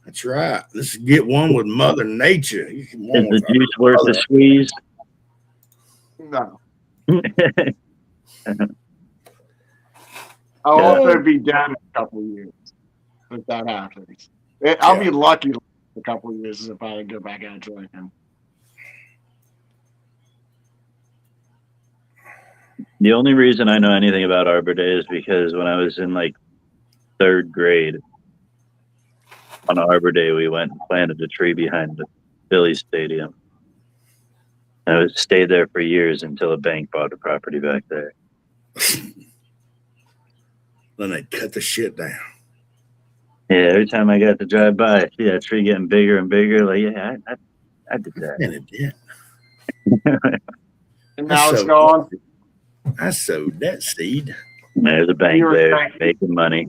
That's right. Let's get one with Mother Nature. You can Is one the with juice worth the squeeze? No. I'll also be dead in a couple of years if that happens. I'll be lucky a couple of years if I go back out drinking. The only reason I know anything about Arbor Day is because when I was in like 3rd grade, on Arbor Day, we went and planted a tree behind the Phillies stadium. I stayed there for years until a bank bought the property back there. Then they cut the shit down. Yeah, every time I got to drive by, I see that tree getting bigger and bigger. Like, yeah, I did that. And it did. And now it's gone. I sowed that seed. There's a bank there making money.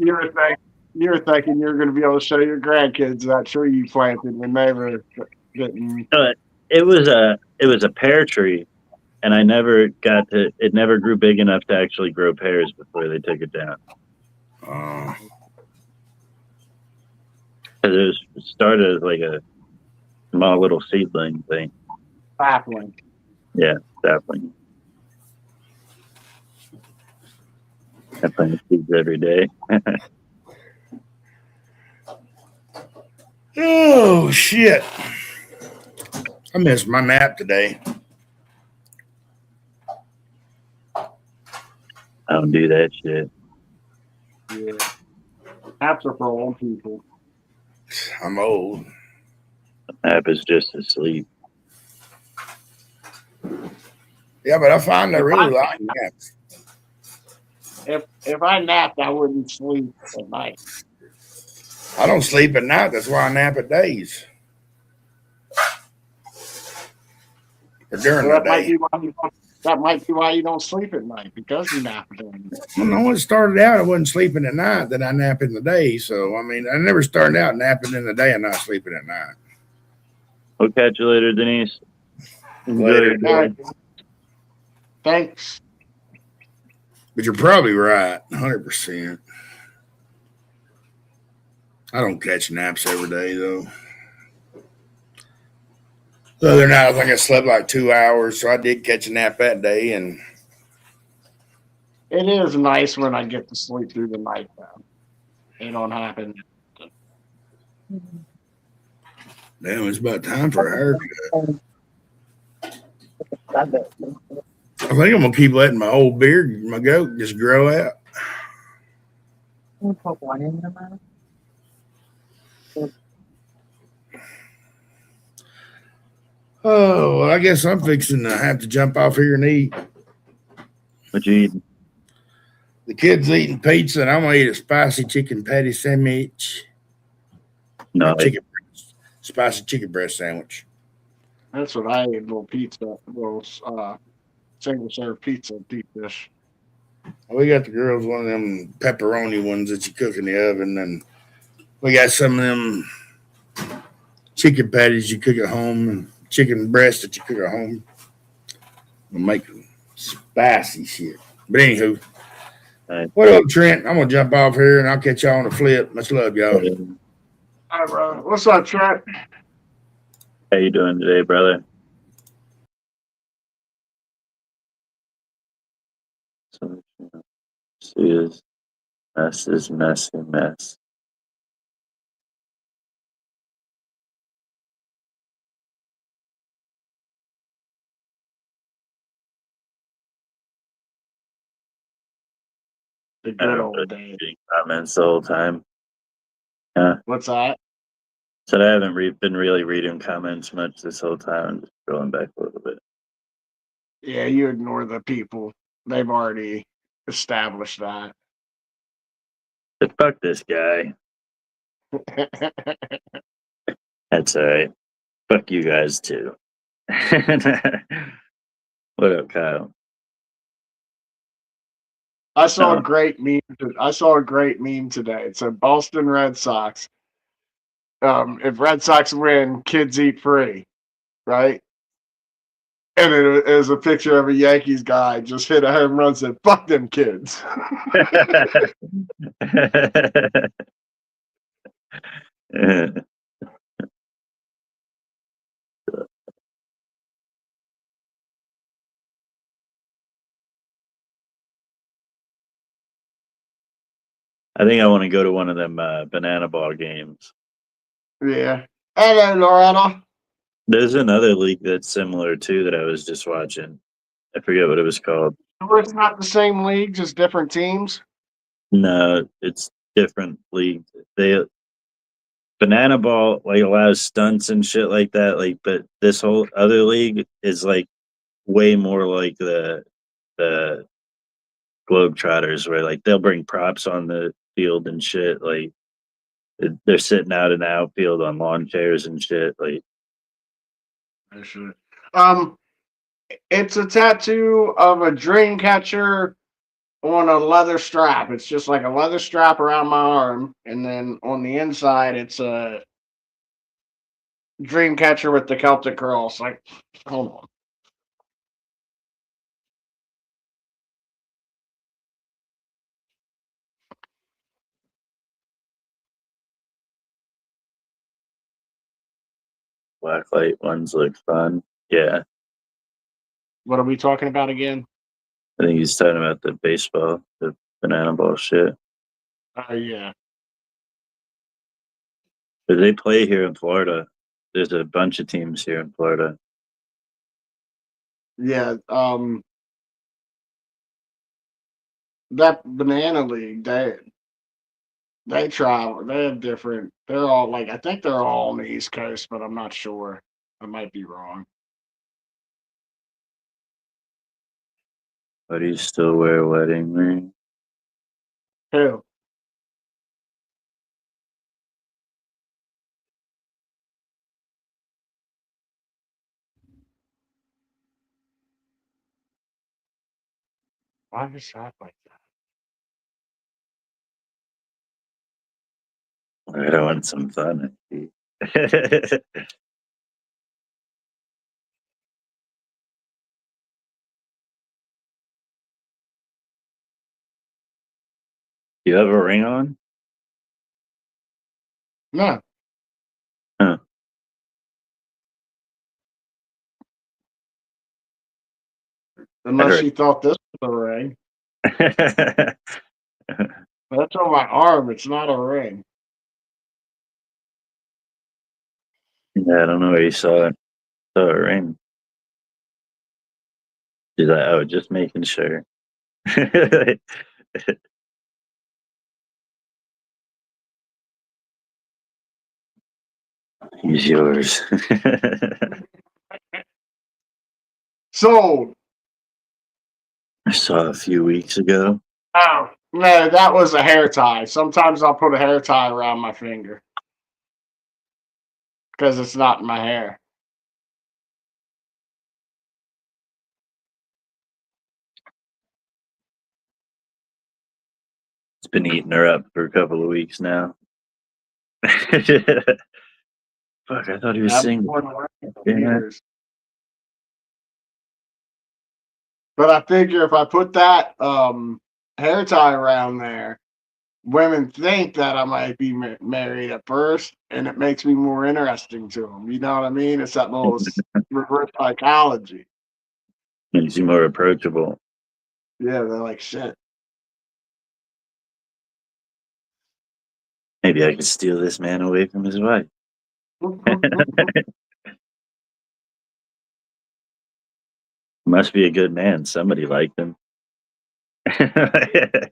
You were thinking you were going to be able to show your grandkids that tree you planted when they were getting. It was a pear tree, and I never got to. It never grew big enough to actually grow pears before they took it down. Because it started as like a small little seedling thing. Sapling. Yeah, sapling. I play kids every day. Oh shit! I missed my nap today. I don't do that shit. Yeah. Naps are for old people. I'm old. Nap is just to sleep. Yeah, but I find I If really I like naps. if I napped, I wouldn't sleep at night. I don't sleep at night. That's why I nap at days or during Well, the day. that might be why you don't sleep at night, because you nap during the day. Well, no, when it started out, I wasn't sleeping at night. Then I nap in the day. So I mean, I never started out napping in the day and not sleeping at night. We'll catch you later, Denise. Enjoy Later. your day. Thanks. But you're probably right, 100%. I don't catch naps every day though. The other night, I think I slept like 2 hours, so I did catch a nap that day. And It is nice when I get to sleep through the night, though. It don't happen. damn, it's about time for a haircut. I think I'm gonna keep letting my old beard, my goat, just grow out. Oh, well, I guess I'm fixing to have to jump off here and eat. What you eating? The kids eating pizza, and I'm gonna eat a spicy chicken patty sandwich. No, Spicy chicken breast sandwich. That's what I ate, a little pizza, little single serve pizza deep dish. We got the girls one of them pepperoni ones that you cook in the oven, and we got some of them chicken patties you cook at home, and chicken breast that you cook at home. We'll make spicy shit. But anywho, right. What up, Trent? I'm gonna jump off here, and I'll catch y'all on the flip. Much love, y'all. All right, bro. What's up, Trent? How you doing today, brother? So, see this mess is messy mess. The I good don't old know, days. reading comments the whole time. Yeah. What's that? Said I haven't been really reading comments much this whole time. I'm just going back a little bit. Yeah, you ignore the people. They've already established that. But fuck this guy. That's all right. Fuck you guys too. What up, Kyle? I saw a great meme. I saw a great meme today. It said Boston Red Sox. If Red Sox win, kids eat free, right? And it was a picture of a Yankees guy just hit a home run. Said, "Fuck them kids." I think I want to go to one of them banana ball games. Yeah. Hello, Loretta. There's another league that's similar too that I was just watching. I forget what it was called. It's not the same league, just different teams. No, it's different leagues. They banana ball like allows stunts and shit like that. Like, but this whole other league is like way more like the Globetrotters, where like they'll bring props on the field and shit. Like they're sitting out in the outfield on lawn chairs and shit. Like, I should. It's a tattoo of a dream catcher on a leather strap. It's just like a leather strap around my arm, and then on the inside, it's a dream catcher with the Celtic cross. Like, hold on. blacklight ones look fun. Yeah, What are we talking about again? I think he's talking about the baseball, the banana ball shit. Yeah. But they play here in Florida. There's a bunch of teams here in Florida. Yeah. That Banana League, they travel. They have different. They're all like I think they're all on the East Coast, but I'm not sure. I might be wrong. But you still wear a wedding ring? Who? Why is that like I want some fun. You have a ring on? No. Huh. Unless you thought this was a ring. That's on my arm. It's not a ring. Yeah, I don't know where you saw it. Saw a ring. She's like, oh, just making sure. He's yours. Sold. I saw a few weeks ago. Oh no, that was a hair tie. Sometimes I'll put a hair tie around my finger because it's not in my hair. It's been eating her up for a couple of weeks now. Fuck, I thought he was I've been single. worn around for Yeah. years. But I figure if I put that hair tie around there, women think that I might be married at first, and it makes me more interesting to them. You know what I mean? It's that little reverse psychology. Makes you more approachable. Yeah, they're like shit. Maybe I could steal this man away from his wife. Must be a good man. Somebody liked him. I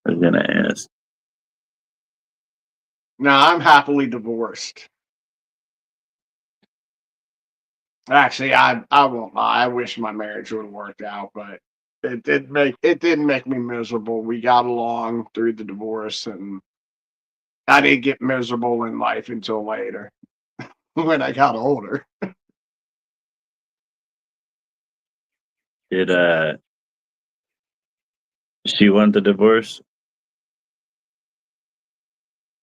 was gonna ask. No, I'm happily divorced. Actually, I won't lie. I wish my marriage would have worked out, but it didn't make me miserable. We got along through the divorce, and I didn't get miserable in life until later when I got older. Did she want the divorce?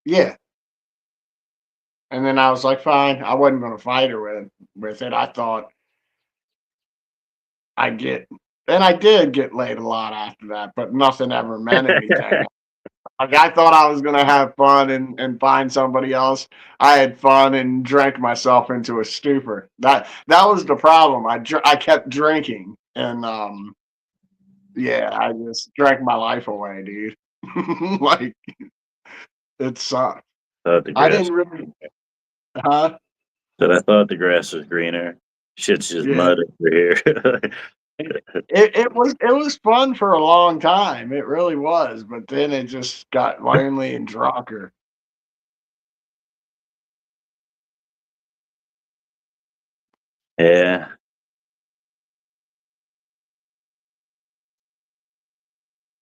Yeah. And then I was like, fine. I wasn't going to fight her with it. I thought I'd get, and I did get laid a lot after that, but nothing ever meant anything. Like I thought I was gonna have fun and find somebody else. I had fun and drank myself into a stupor. That was the problem. I kept drinking and yeah, I just drank my life away, dude. Like it sucked. Thought the I grass. didn't really, huh? But I thought the grass was greener. Shit's just Yeah. mud over here. It was fun for a long time. It really was, but then it just got lonely and drunker. Yeah.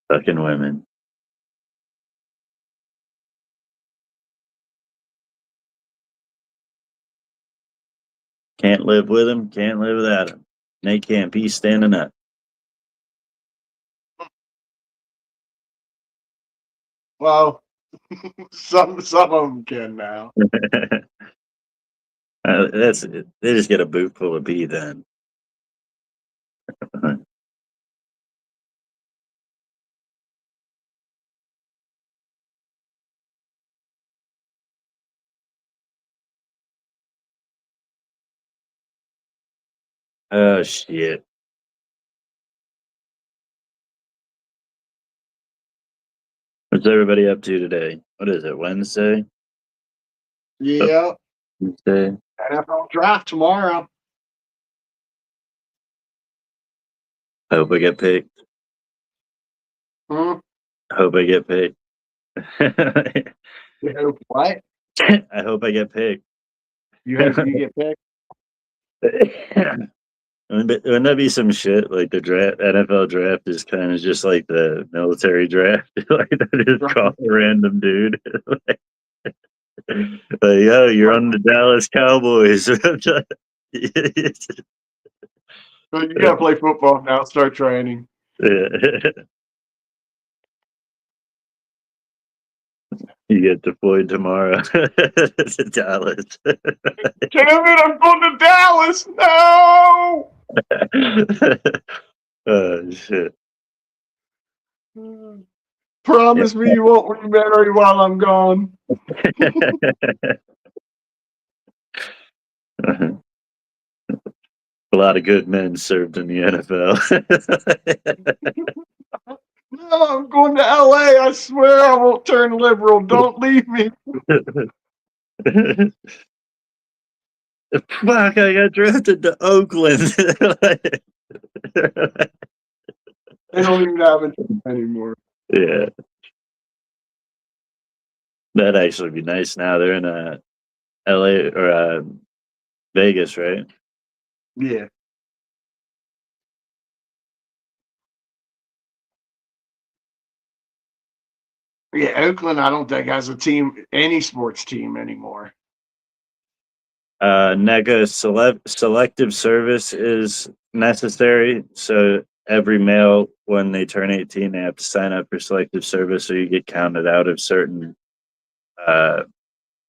Fucking women. Can't live with them, can't live without them. They can't be standing up. Well, some of them can now. That's it. They just get a boot full of pee then. Oh shit. What's everybody up to today? What is it? Wednesday? Yeah. Wednesday? NFL draft tomorrow. I hope I get picked. Hmm? I hope I get picked. You hope what? I hope I get picked. You hope you get picked? Wouldn't that be some shit? Like the draft, NFL draft is kind of just like the military draft. Like they just call a random dude. Like, yo, you're on the Dallas Cowboys. So you gotta play football now. Start training. You get deployed tomorrow to Dallas. Damn it! I'm going to Dallas. No. Oh shit! Promise me you won't remarry while I'm gone. A lot of good men served in the NFL. No, I'm going to LA. I swear I won't turn liberal. Don't leave me. Fuck, I got drafted to Oakland. They don't even have it anymore. Yeah. That'd actually be nice now. They're in LA or Vegas, right? Yeah. Yeah, Oakland, I don't think has a team, any sports team anymore. NECA selective service is necessary. So every male, when they turn 18, they have to sign up for selective service. So you get counted out of certain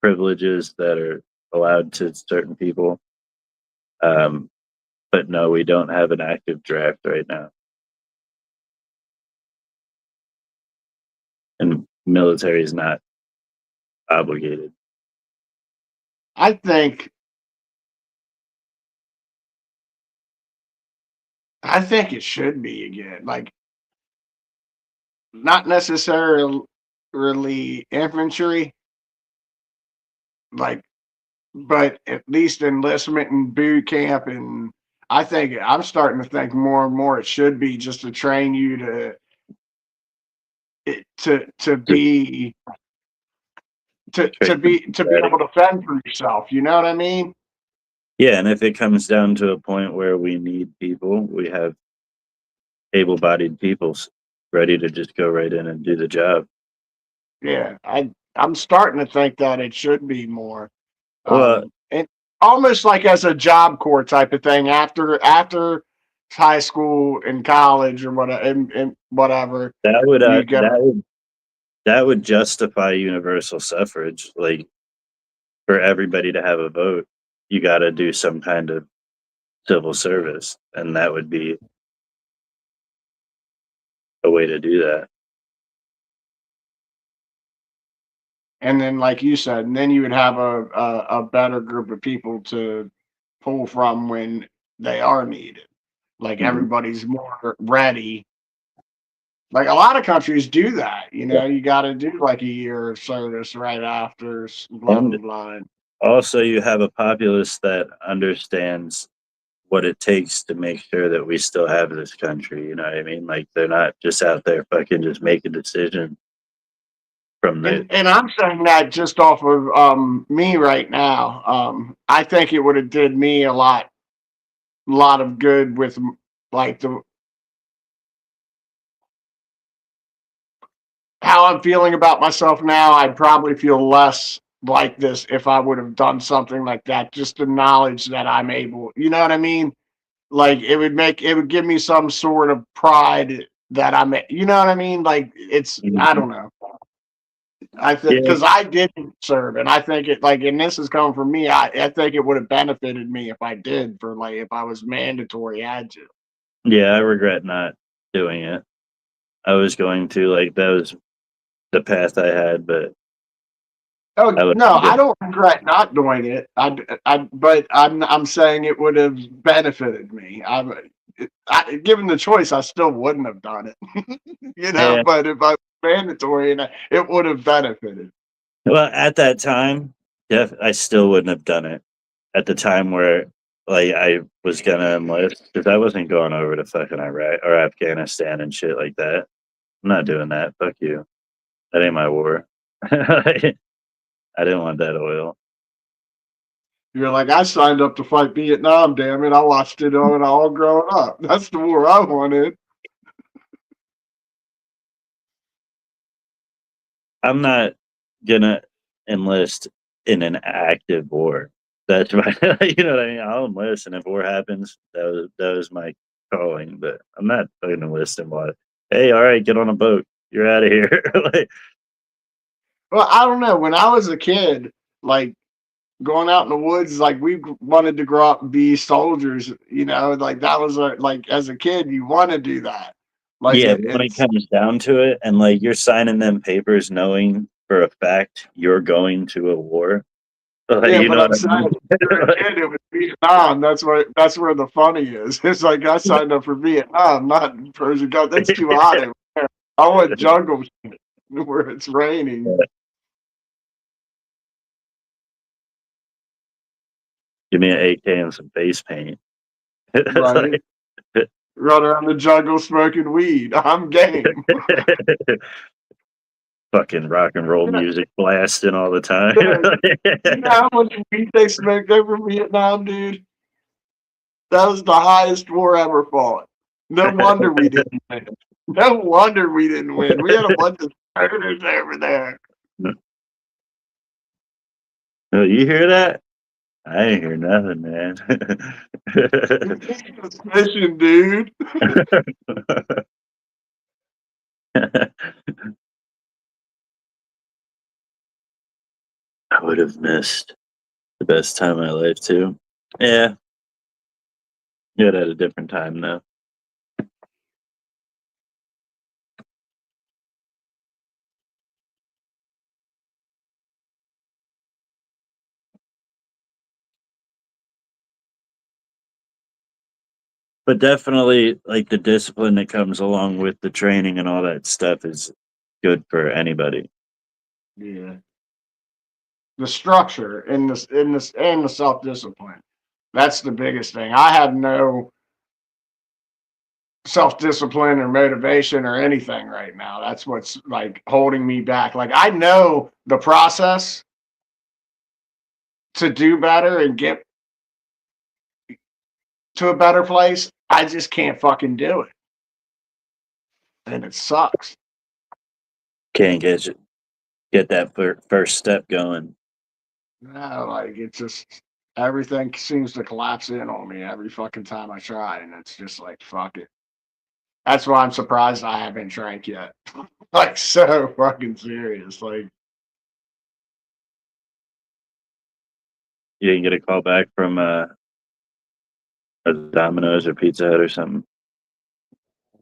privileges that are allowed to certain people. But no, we don't have an active draft right now. And military is not obligated. I think it should be again. Like, not necessarily infantry, like, but at least enlistment and boot camp. And I think I'm starting to think more and more it should be just to train you to be able to fend for yourself. You know what I mean? Yeah, and if it comes down to a point where we need people, we have able-bodied people ready to just go right in and do the job. Yeah, I'm starting to think that it should be more. Well, And almost like as a Job Corps type of thing after high school and college or whatever, and whatever. That would justify universal suffrage. Like, for everybody to have a vote, you got to do some kind of civil service, and that would be a way to do that. And then, like you said, and then you would have a better group of people to pull from when they are needed. Like everybody's more ready. Like a lot of countries do that. You know, you got to do like a year of service right after blah blah blah. Also, you have a populace that understands what it takes to make sure that we still have this country. You know what I mean? Like, they're not just out there fucking just making decisions from the. And I'm saying that just off of me right now. I think it would have did me a lot of good with like how I'm feeling about myself now. I'd probably feel less like this if I would have done something like that. Just the knowledge that I'm able, you know what I mean? Like it would give me some sort of pride that you know what I mean? Like I don't know. I think because I didn't serve, and I think it like, and this is coming from me. I think it would have benefited me if I did, for like if I was mandatory, I had to. Yeah, I regret not doing it. I was going to, like, that was the path I had, but I don't regret not doing it. But I'm saying it would have benefited me. Given the choice, I still wouldn't have done it. You know, but if I mandatory, and it would have benefited. Well, at that time, I still wouldn't have done it. At the time where like I was gonna enlist, because I wasn't going over to fucking Iraq or Afghanistan and shit like that. I'm not doing that. Fuck you. That ain't my war. I didn't want that oil. You're like, I signed up to fight Vietnam, damn it. I watched it all growing up. That's the war I wanted. I'm not gonna enlist in an active war. That's my, you know what I mean. I'll enlist, and if war happens, that was my calling. But I'm not going to enlist in what. Hey, all right, get on a boat. You're out of here. Like, Well, I don't know. When I was a kid, like going out in the woods, like we wanted to grow up and be soldiers. You know, like that was like as a kid, you want to do that. Like yeah, when it comes down to it, and like you're signing them papers, knowing for a fact you're going to a war. Like, yeah, you but know I'm what I saying, mean? as a kid, it was Vietnam. That's where the funny is. It's like I signed up for Vietnam, not Persian Gulf. That's too hot over there. I want jungle shit where it's raining. Give me an AK and some face paint. Right. Run around the jungle smoking weed. I'm game. Fucking rock and roll music blasting all the time. You know how much weed they smoked over Vietnam, dude? That was the highest war ever fought. No wonder we didn't win. No wonder we didn't win. We had a bunch of murders over there. Oh, you hear that? I ain't hear nothing, man. Suspicion, dude. I would have missed the best time of my life too. Yeah. It at a different time though. But definitely like the discipline that comes along with the training and all that stuff is good for anybody. Yeah. The structure in this and the self-discipline. That's the biggest thing. I have no self-discipline or motivation or anything right now. That's what's like holding me back. Like I know the process to do better and get to a better place. I just can't fucking do it. And it sucks. Can't get that first step going. No, like it just everything seems to collapse in on me every fucking time I try, and it's just like fuck it. That's why I'm surprised I haven't drank yet. Like so fucking serious. Like You didn't get a call back from a Domino's or Pizza Hut or something.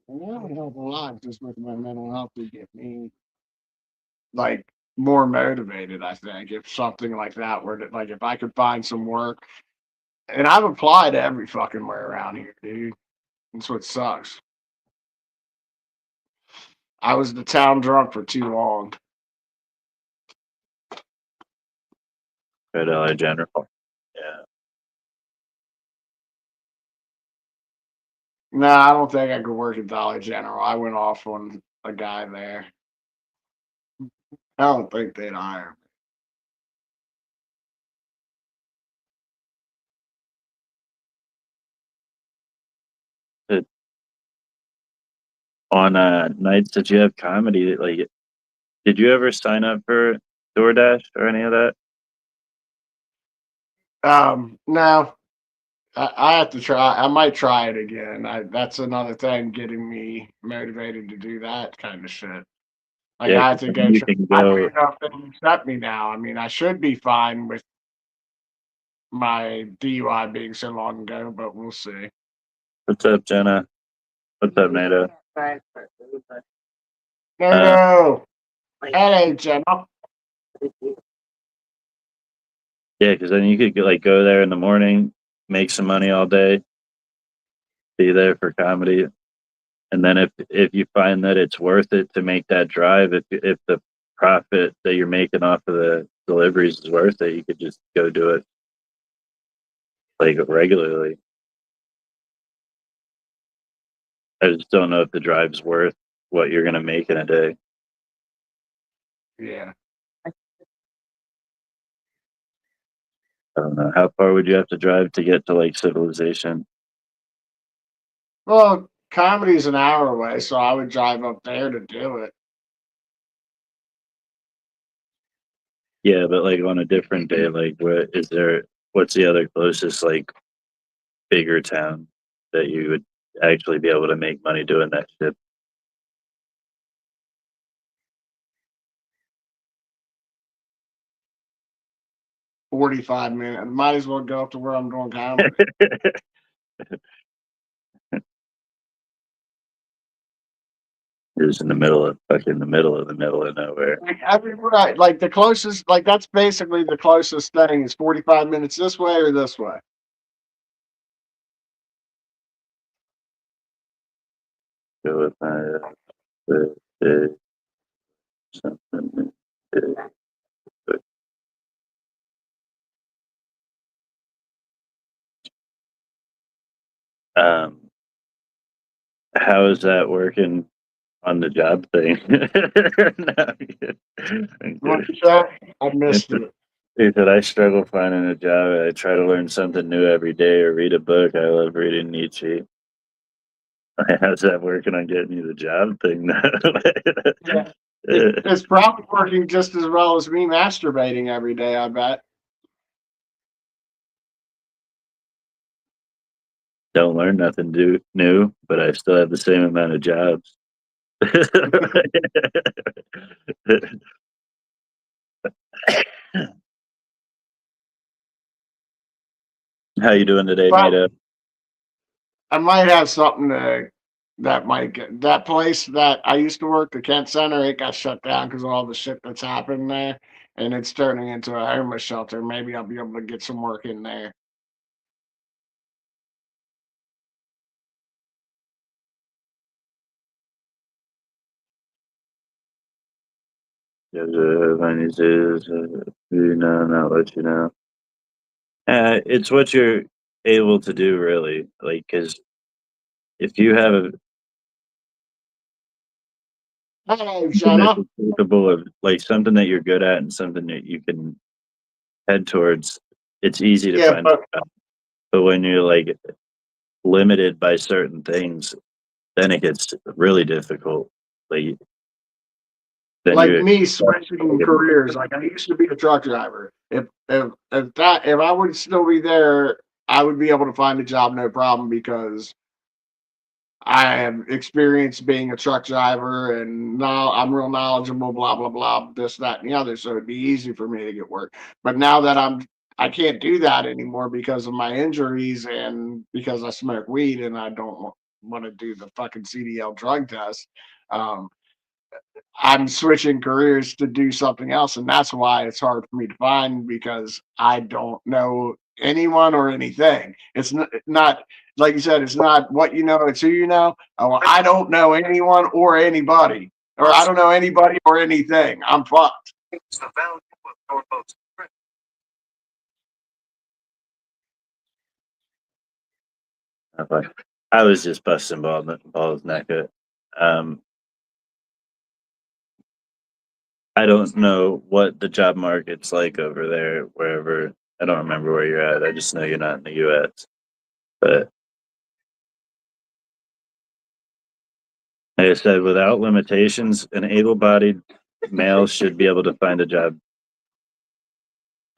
that would help a lot just with my mental health to get me like more motivated, I think, if something like that were to, like if I could find some work. And I've applied to every fucking where around here, dude. That's what sucks. I was the town drunk for too long. At LA General. Yeah. No, I don't think I could work at Dollar General. I went off on a guy there. I don't think they'd hire me. On nights that you have comedy, like, did you ever sign up for DoorDash or any of that? No, I have to try. I might try it again. That's another thing getting me motivated to do that kind of shit. Like Yeah, I have to 'cause go. you can I go. don't even know if they accept me now. I mean, I should be fine with my DUI being so long ago, but we'll see. What's up, Jenna? What's up, NATO? No, hello, Jenna. Yeah, because then you could like go there in the morning, make some money all day, be there for comedy. And then if you find that it's worth it to make that drive, if the profit that you're making off of the deliveries is worth it, you could just go do it like regularly. I just don't know if the drive's worth what you're gonna make in a day. Yeah. I don't know. How far would you have to drive to get to like civilization? Well, comedy's an hour away, so I would drive up there to do it. Yeah, but like on a different day, like what's the other closest like bigger town that you would actually be able to make money doing that shit? 45 minutes. Might as well go up to where I'm doing comedy. It's in the middle of nowhere. Like everywhere, like the closest, like that's basically the closest thing is 45 minutes this way or this way. Go with my something. How is that working on the job thing? What's that? I missed it. He said, I struggle finding a job. I try to learn something new every day or read a book. I love reading Nietzsche. How's that working on getting you the job thing? Yeah. It's probably working just as well as me masturbating every day, I bet. Don't learn nothing new, but I still have the same amount of jobs. How you doing today, Nita? I might have something that might get that place that I used to work, the Kent Center. It got shut down because of all the shit that's happened there, and it's turning into a homeless shelter. Maybe I'll be able to get some work in there. Not let you know. It's what you're able to do, really. Like, because if you have Hello, Jenna. capable of like something that you're good at and something that you can head towards, it's easy to find. But when you're like limited by certain things, then it gets really difficult. Like me switching careers. Like I used to be a truck driver. If I would still be there, I would be able to find a job no problem because I have experience being a truck driver and now I'm real knowledgeable, blah blah blah, this, that, and the other. So it'd be easy for me to get work. But now that I can't do that anymore because of my injuries and because I smoke weed and I don't want to do the fucking CDL drug test. I'm switching careers to do something else, and that's why it's hard for me to find because I don't know anyone or anything. It's not like you said. It's not what you know; it's who you know. Oh, I don't know anyone or anybody, or I don't know anybody or anything. I'm fucked. I was just busting balls naked. I don't know what the job market's like over there, wherever. I don't remember where you're at. I just know you're not in the U.S. But like I said, without limitations, an able-bodied male should be able to find a job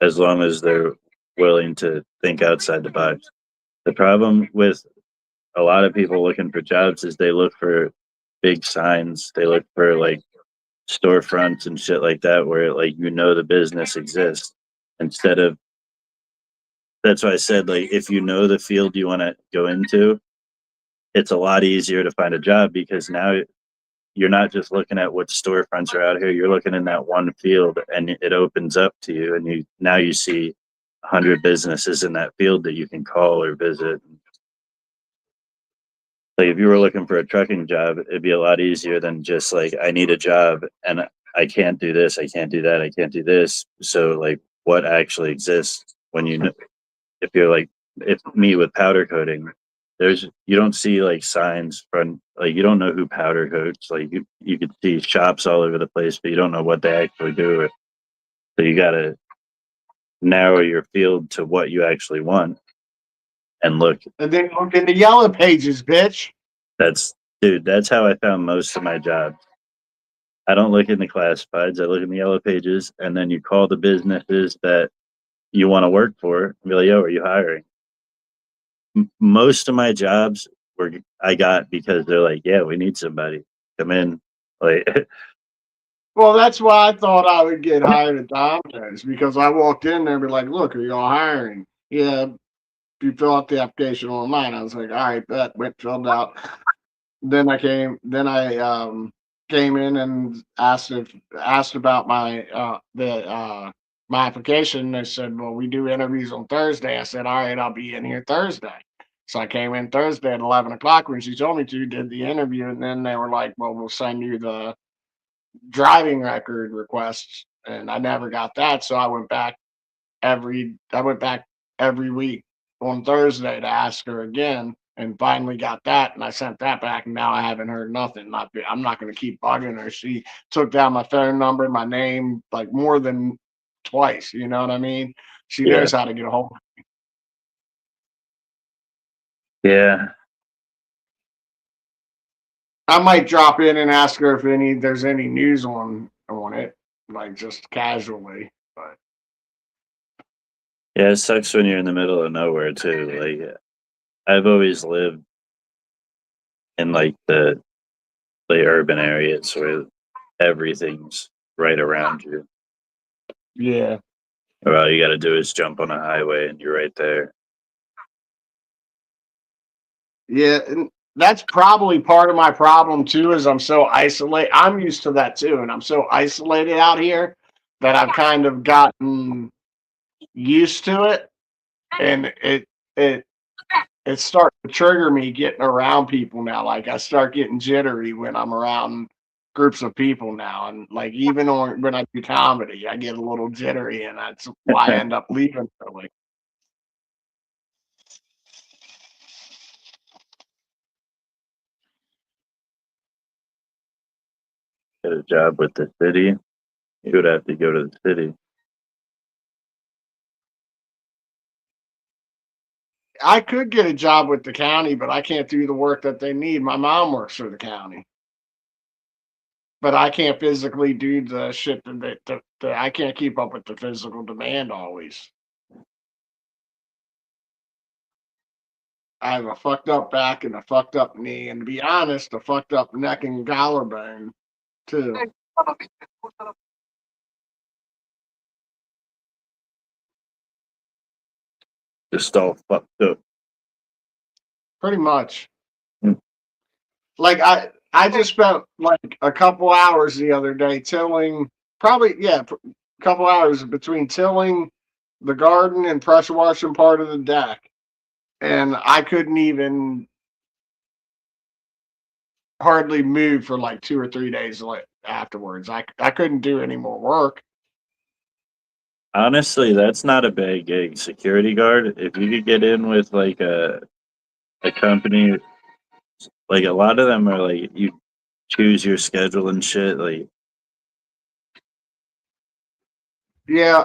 as long as they're willing to think outside the box. The problem with a lot of people looking for jobs is they look for big signs. They look for like storefronts and shit like that where like the business exists instead of. That's why I said, like, if you know the field you want to go into, it's a lot easier to find a job because now you're not just looking at what storefronts are out here. You're looking in that one field and it opens up to you. And you see 100 businesses in that field that you can call or visit. Like if you were looking for a trucking job, it'd be a lot easier than just like I need a job and I can't do this, I can't do that, I can't do this. So like what actually exists when you know if you're like if me with powder coating, there's you don't see like signs from like you don't know who powder coats. Like you could see shops all over the place, but you don't know what they actually do. So you gotta narrow your field to what you actually want and look. And then look in the yellow pages, bitch. That's dude, that's how I found most of my jobs. I don't look in the classifieds, I look in the yellow pages, and then you call the businesses that you want to work for and be like, yo, are you hiring? Most of my jobs were I got because they're like, yeah, we need somebody. Come in. Like Well, that's why I thought I would get hired at Domino's, because I walked in there and be like, look, are y'all hiring? Yeah, you fill out the application online. I was like, all right, bet, went filled out. Then I came in and asked about my my application. They said, well, we do interviews on Thursday. I said, all right, I'll be in here Thursday. So I came in Thursday at 11 o'clock when she told me to, did the interview, and then they were like, well, we'll send you the driving record requests, and I never got that. So I went back every week on Thursday to ask her again, and finally got that, and I sent that back, and now I haven't heard nothing. I'm not going to keep bugging her. She took down my phone number, my name, like more than twice. You know what I mean? She yeah. knows how to get a hold of me. Yeah. I might drop in and ask her if there's any news on it, like just casually. But Yeah, it sucks when you're in the middle of nowhere too. Like I've always lived in like the urban areas where everything's right around you. yeah. Or all you got to do is jump on a highway and you're right there. Yeah, and that's probably part of my problem too, is I'm so isolated. I'm used to that too, and I'm so isolated out here that I've kind of gotten used to it, and it starts to trigger me getting around people now. Like I start getting jittery when I'm around groups of people now, and like even when I do comedy, I get a little jittery, and that's why I end up leaving early. Get a job with the city. You would have to go to the city. I could get a job with the county, but I can't do the work that they need. My mom works for the county, but I can't physically do the shit that I can't keep up with the physical demand always. I have a fucked up back and a fucked up knee, and to be honest, a fucked up neck and collarbone too. Just all fucked up. Pretty much. Hmm. Like I just spent like a couple hours the other day tilling, probably a couple hours between tilling the garden and pressure washing part of the deck, and I couldn't even hardly move for like 2 or 3 days afterwards. I couldn't do any more work. Honestly, that's not a bad gig. Security guard. If you could get in with like a company, like a lot of them are like you choose your schedule and shit. Like Yeah,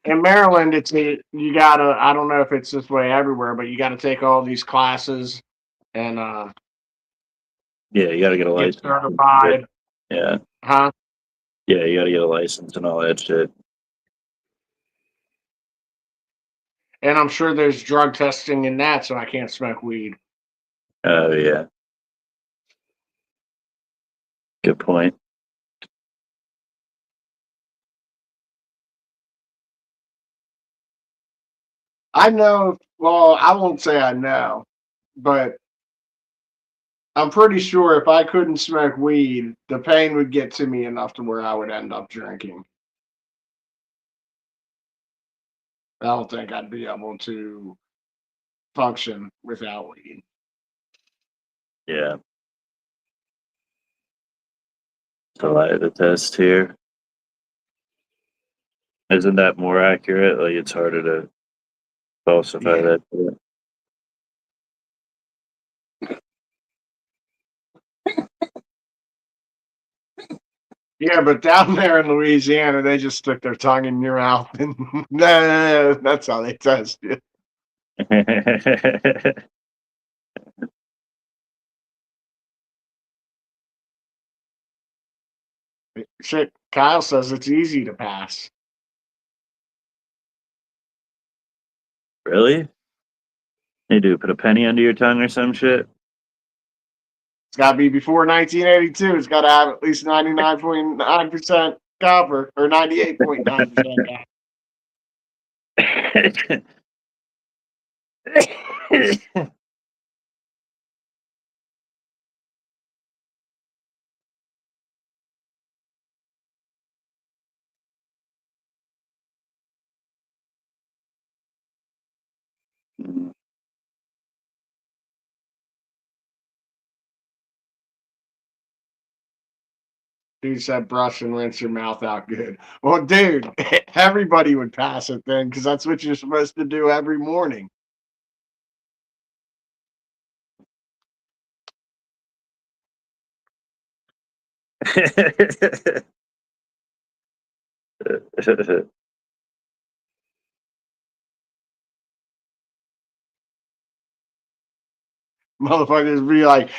in Maryland, you gotta. I don't know if it's this way everywhere, but you got to take all these classes and yeah, you got to get a get license. certified. Yeah, Huh? yeah, you got to get a license and all that shit. And I'm sure there's drug testing in that, so I can't smoke weed. Oh yeah, good point. I know. Well, I won't say I know, but I'm pretty sure if I couldn't smoke weed, the pain would get to me enough to where I would end up drinking. I don't think I'd be able to function without weed. Yeah. Saliva test here. Isn't that more accurate? Like it's harder to falsify Yeah. that. Yeah, but down there in Louisiana, they just stick their tongue in your mouth, and that's how they test you. Shit, Kyle says it's easy to pass. Really? You do put a penny under your tongue or some shit? It's got to be before 1982. It's got to have at least 99.9% copper or 98.9% copper. Dude said brush and rinse your mouth out good. Well, dude, everybody would pass it then because that's what you're supposed to do every morning. Motherfuckers be like,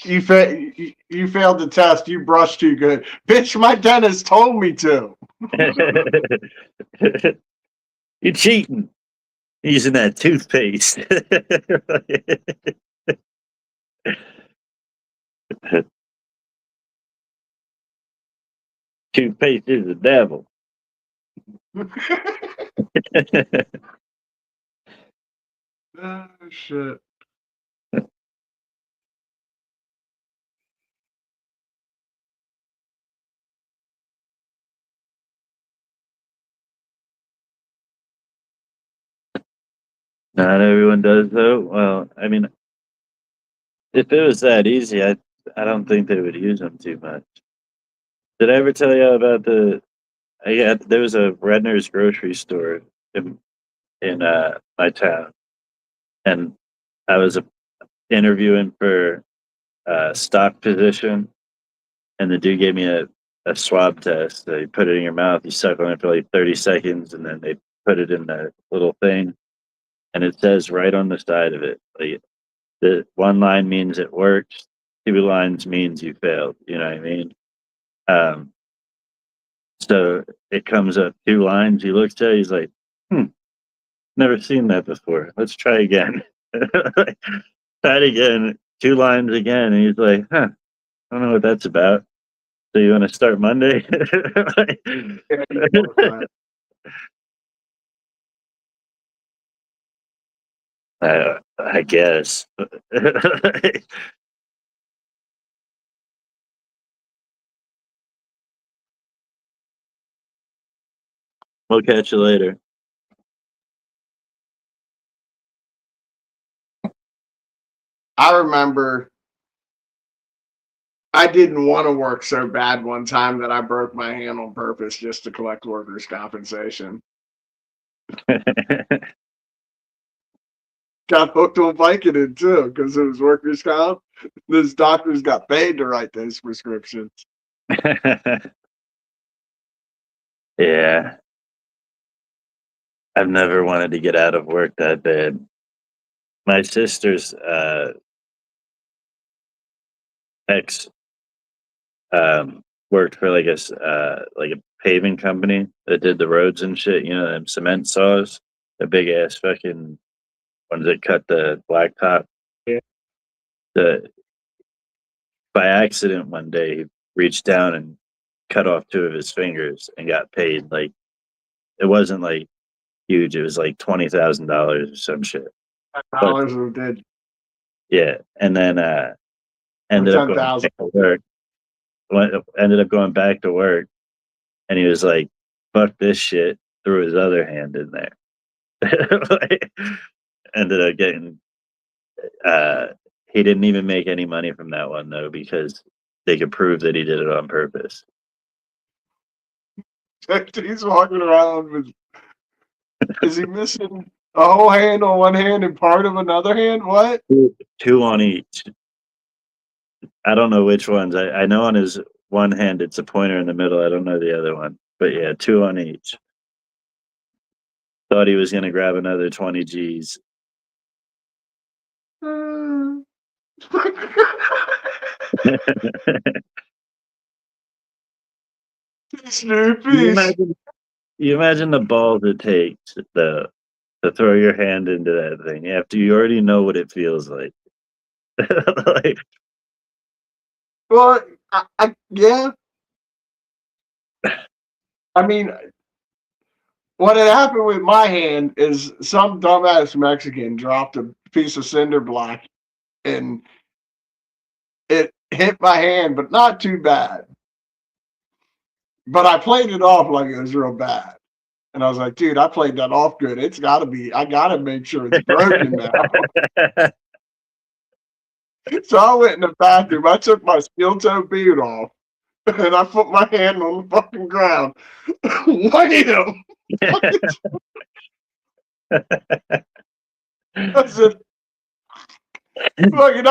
you failed the test. You brushed too good. Bitch, my dentist told me to. You're cheating. Using that toothpaste. Toothpaste is the devil. Oh, shit. Not everyone does though. Well, I mean, if it was that easy, I don't think they would use them too much. Did I ever tell you about there was a Redner's grocery store in my town, and I was interviewing for a stock position, and the dude gave me a swab test. They put it in your mouth, you suck on it for like 30 seconds, and then they put it in the little thing, and it says right on the side of it, like the one line means it works, two lines means you failed. You know what I mean? So it comes up two lines. He looks at it, he's like, never seen that before. Let's try again. Try it again, two lines again. And he's like, I don't know what that's about. So you want to start Monday? I guess. We'll catch you later. I remember I didn't want to work so bad one time that I broke my hand on purpose just to collect workers' compensation. Got hooked on Vicodin too because it was workers' comp. Those doctors got paid to write those prescriptions. Yeah. I've never wanted to get out of work that bad. My sister's ex worked for like a paving company that did the roads and shit. You know, them cement saws, the big ass fucking ones that cut the blacktop. Yeah. By accident one day he reached down and cut off two of his fingers and got paid. Like it wasn't like huge. It was like $20,000 or some shit. $10 were dead. Yeah, and then ended up going back to work. Ended up going back to work, and he was like, "Fuck this shit." Threw his other hand in there. Ended up getting he didn't even make any money from that one though, because they could prove that he did it on purpose. He's walking around with. Is he missing a whole hand on one hand and part of another hand? What? Two on each. I don't know which ones. I know on his one hand it's a pointer in the middle. I don't know the other one. But yeah, two on each. Thought he was gonna grab another 20 G's. Snoopy. You imagine the balls it takes to throw your hand into that thing after you already know what it feels like. Like, Well, yeah. I mean, what had happened with my hand is some dumbass Mexican dropped a piece of cinder block and it hit my hand, but not too bad. But I played it off like it was real bad. And I was like, dude, I played that off good. It's got to be, I got to make sure it's broken now. So I went in the bathroom. I took my steel toe boot off and I put my hand on the fucking ground. Wham! I said, fucking,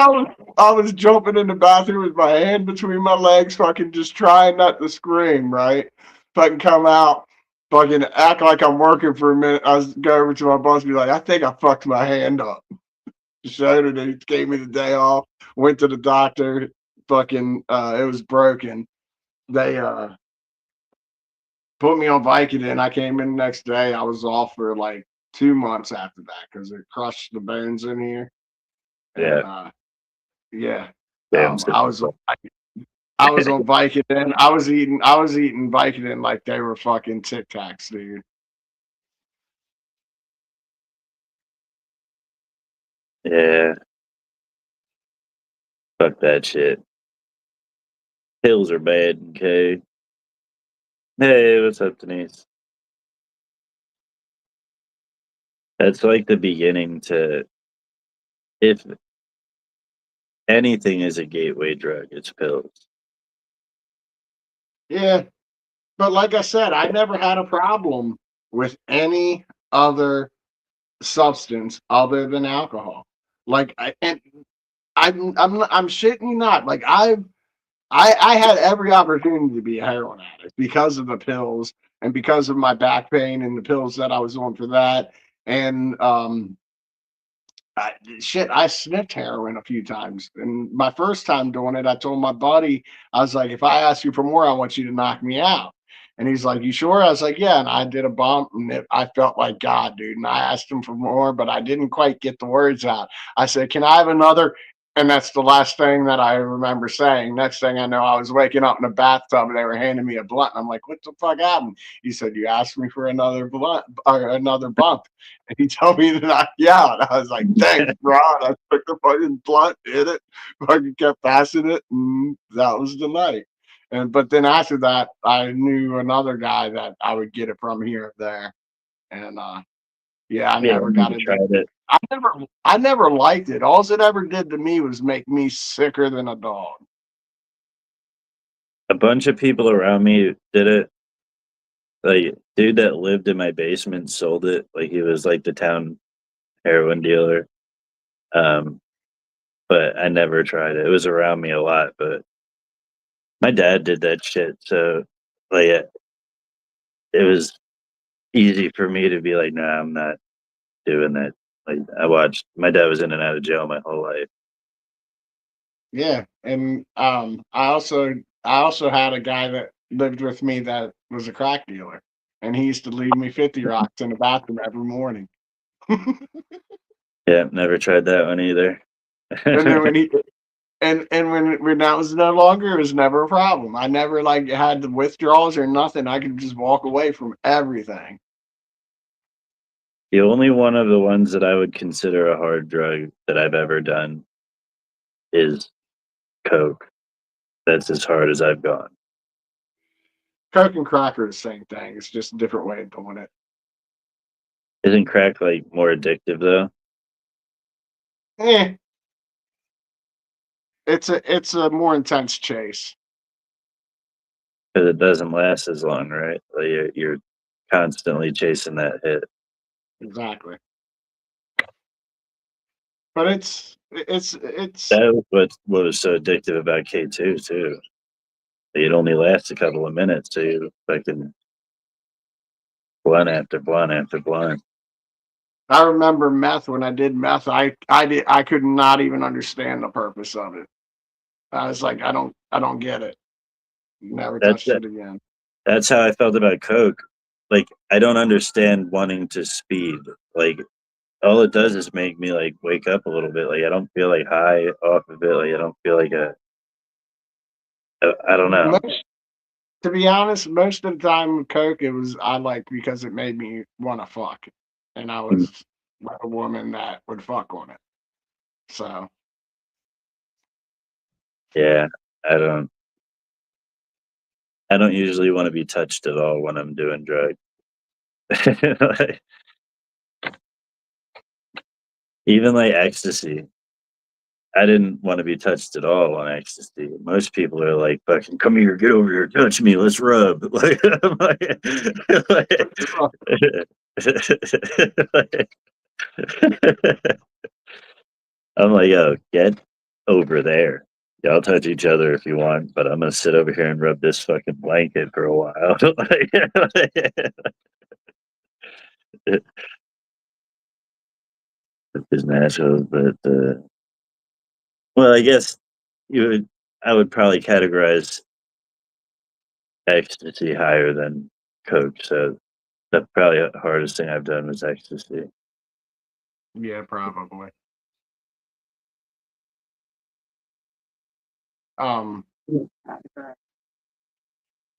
I was jumping in the bathroom with my hand between my legs, fucking just trying not to scream, right? Fucking come out, fucking act like I'm working for a minute. I was go over to my boss and be like, I think I fucked my hand up. Showed her, they gave me the day off, went to the doctor, fucking it was broken. They put me on Vicodin. I came in the next day. I was off for like 2 months after that because it crushed the bones in here. Yeah. And, yeah. Damn, I was on Vicodin. I was eating Vicodin like they were fucking Tic Tacs, dude. Yeah. Fuck that shit. Pills are bad, okay? Hey, what's up, Denise? That's like the beginning to, if anything is a gateway drug, it's pills. Yeah. But like I said, I never had a problem with any other substance other than alcohol. Like I'm shitting you not. Like I had every opportunity to be a heroin addict because of the pills and because of my back pain and the pills that I was on for that. And I sniffed heroin a few times. And my first time doing it, I told my buddy, I was like, if I ask you for more, I want you to knock me out. And he's like, you sure? I was like, yeah. And I did a bump and I felt like God, dude. And I asked him for more, but I didn't quite get the words out. I said, can I have another? And that's the last thing that I remember saying. Next thing I know, I was waking up in a bathtub and they were handing me a blunt. And I'm like, what the fuck happened? He said, you asked me for another blunt or another bump. And he told me to knock you out. I was like, thanks, bro. And I took the fucking blunt, hit it, fucking kept passing it, and that was the night. But then after that, I knew another guy that I would get it from here and there. And yeah, I never got it. I never liked it. All it ever did to me was make me sicker than a dog. A bunch of people around me did it. Like, dude that lived in my basement sold it. Like, he was like the town heroin dealer. But I never tried it. It was around me a lot, but my dad did that shit. So, like, it was easy for me to be like, nah, I'm not doing that. Like, my dad was in and out of jail my whole life. Yeah, and I also had a guy that lived with me that was a crack dealer, and he used to leave me 50 rocks in the bathroom every morning. Yeah, never tried that one either. And then when that was no longer, it was never a problem. I never like had the withdrawals or nothing. I could just walk away from everything. The only one of the ones that I would consider a hard drug that I've ever done is Coke. That's as hard as I've gone. Coke and crack are the same thing. It's just a different way of doing it. Isn't crack like more addictive though? it's a more intense chase. Because it doesn't last as long, right? Like you're constantly chasing that hit. Exactly. But it's That was what was so addictive about K2 too. It only lasts a couple of minutes, so you fucking blunt after blunt after blunt. I remember meth when I did meth. I could not even understand the purpose of it. I was like, I don't get it. Never That's touched it again. that's how I felt about Coke. Like I don't understand wanting to speed. Like all it does is make me like wake up a little bit. Like I don't feel like high off of it. Like I don't feel like I don't know. To be honest, most of the time with Coke, it was I like because it made me want to fuck, and I was with a woman that would fuck on it. So Yeah, I don't. I don't usually want to be touched at all when I'm doing drugs. Like, even like ecstasy, I didn't want to be touched at all on ecstasy. Most people are like, "Fucking come here, get over here, touch me, let's rub." Like, I'm I'm like, "Yo, get over there. Y'all touch each other if you want, but I'm gonna sit over here and rub this fucking blanket for a while." It's natural, but well, I guess you would. I would probably categorize ecstasy higher than coke. So the probably the hardest thing I've done was ecstasy. yeah, probably.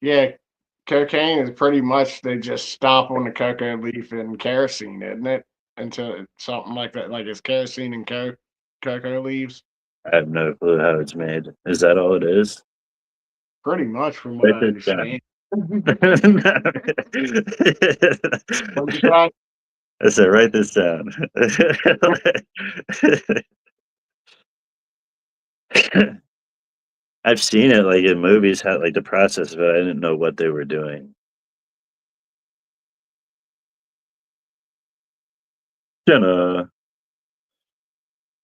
Yeah, cocaine is pretty much they just stomp on the cocoa leaf and kerosene, isn't it? Until something like that, like it's kerosene and cocoa leaves. I have no clue how it's made. Is that all it is? Pretty much, from what Write I this down. understand. What'd you say? I said, write this down. I've seen it like in movies, how like the process, but I didn't know what they were doing. Jenna, are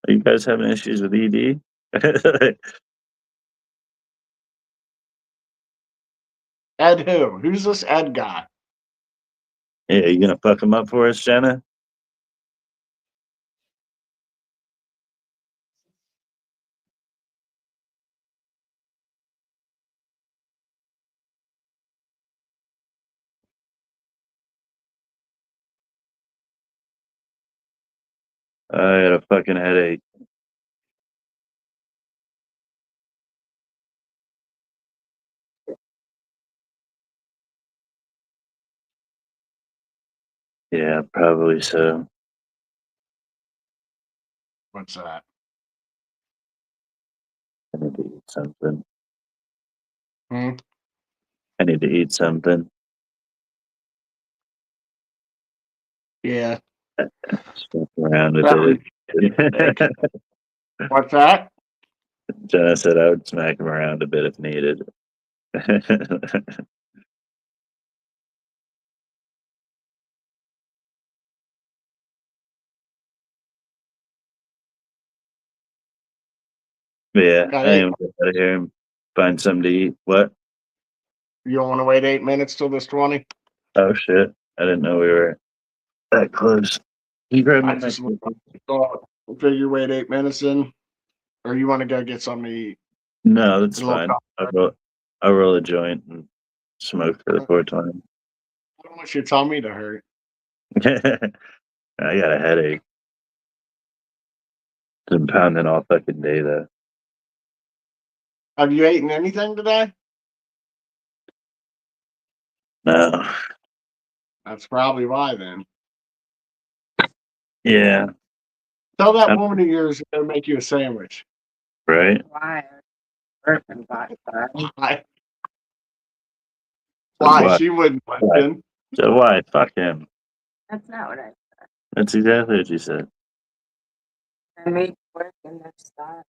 you guys having issues with ED? Ed who? Who's this Ed guy? Yeah, you gonna fuck him up for us, Jenna? I got a fucking headache. Yeah, probably so. What's that? I need to eat something. Hmm? I need to eat something. Yeah. Smoke around a Probably. bit. What's that? Jenna said I would smack him around a bit if needed. But yeah, I Hey, am going out of here and find something to eat. What? you don't want to wait 8 minutes till this 20? Oh shit! I didn't know we were that close. Can you grab me I just thought, figure wait 8 minutes in, or you want to go get something to eat? No, that's A little fine. coffee. I'll roll a joint and smoke for the 420. I don't want your tummy to hurt. I got a headache. Been pounding all fucking day though. Have you eaten anything today? No. That's probably why then. Yeah. Tell that woman of yours to go make you a sandwich. Right. Why? Why? Why? She wouldn't listen. So why? Fuck him. That's not what I That's exactly what you said. I made work in their style.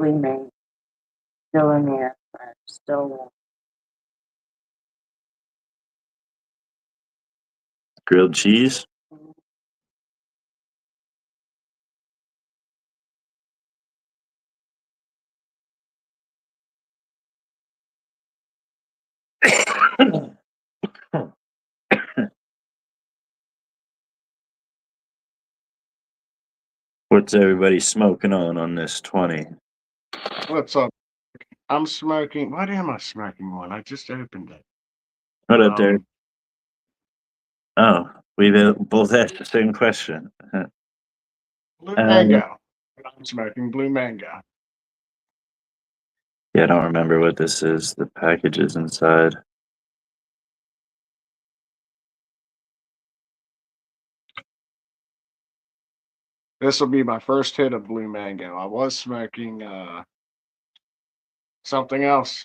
Gleaming. Still in the air fryer. Still warm. Grilled cheese? What's everybody smoking on this 20? What's up? I'm smoking. What am I smoking on? I just opened it. What up, Derek? Oh, we both asked the same question. Blue mango. I'm smoking blue mango. Yeah, I don't remember what this is. The package is inside. This will be my first hit of blue mango. I was smoking something else.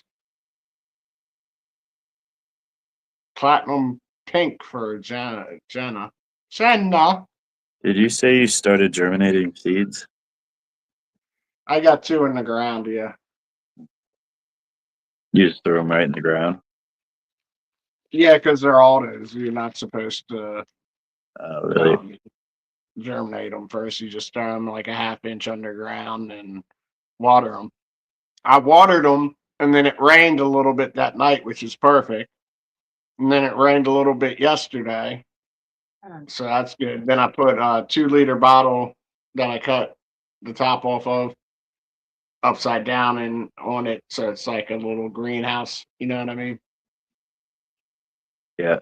Platinum pink for Jenna. Did you say you started germinating seeds? I got 2 in the ground, yeah. You just threw them right in the ground? Yeah, because they're autos. You're not supposed to Really? Germinate them first. You just throw them like a half-inch underground and water them. I watered them, and then it rained a little bit that night, which is perfect. And then it rained a little bit yesterday, so that's good. Then I put a 2-liter bottle that I cut the top off of upside down and on it, so it's like a little greenhouse. You know what I mean? Yeah.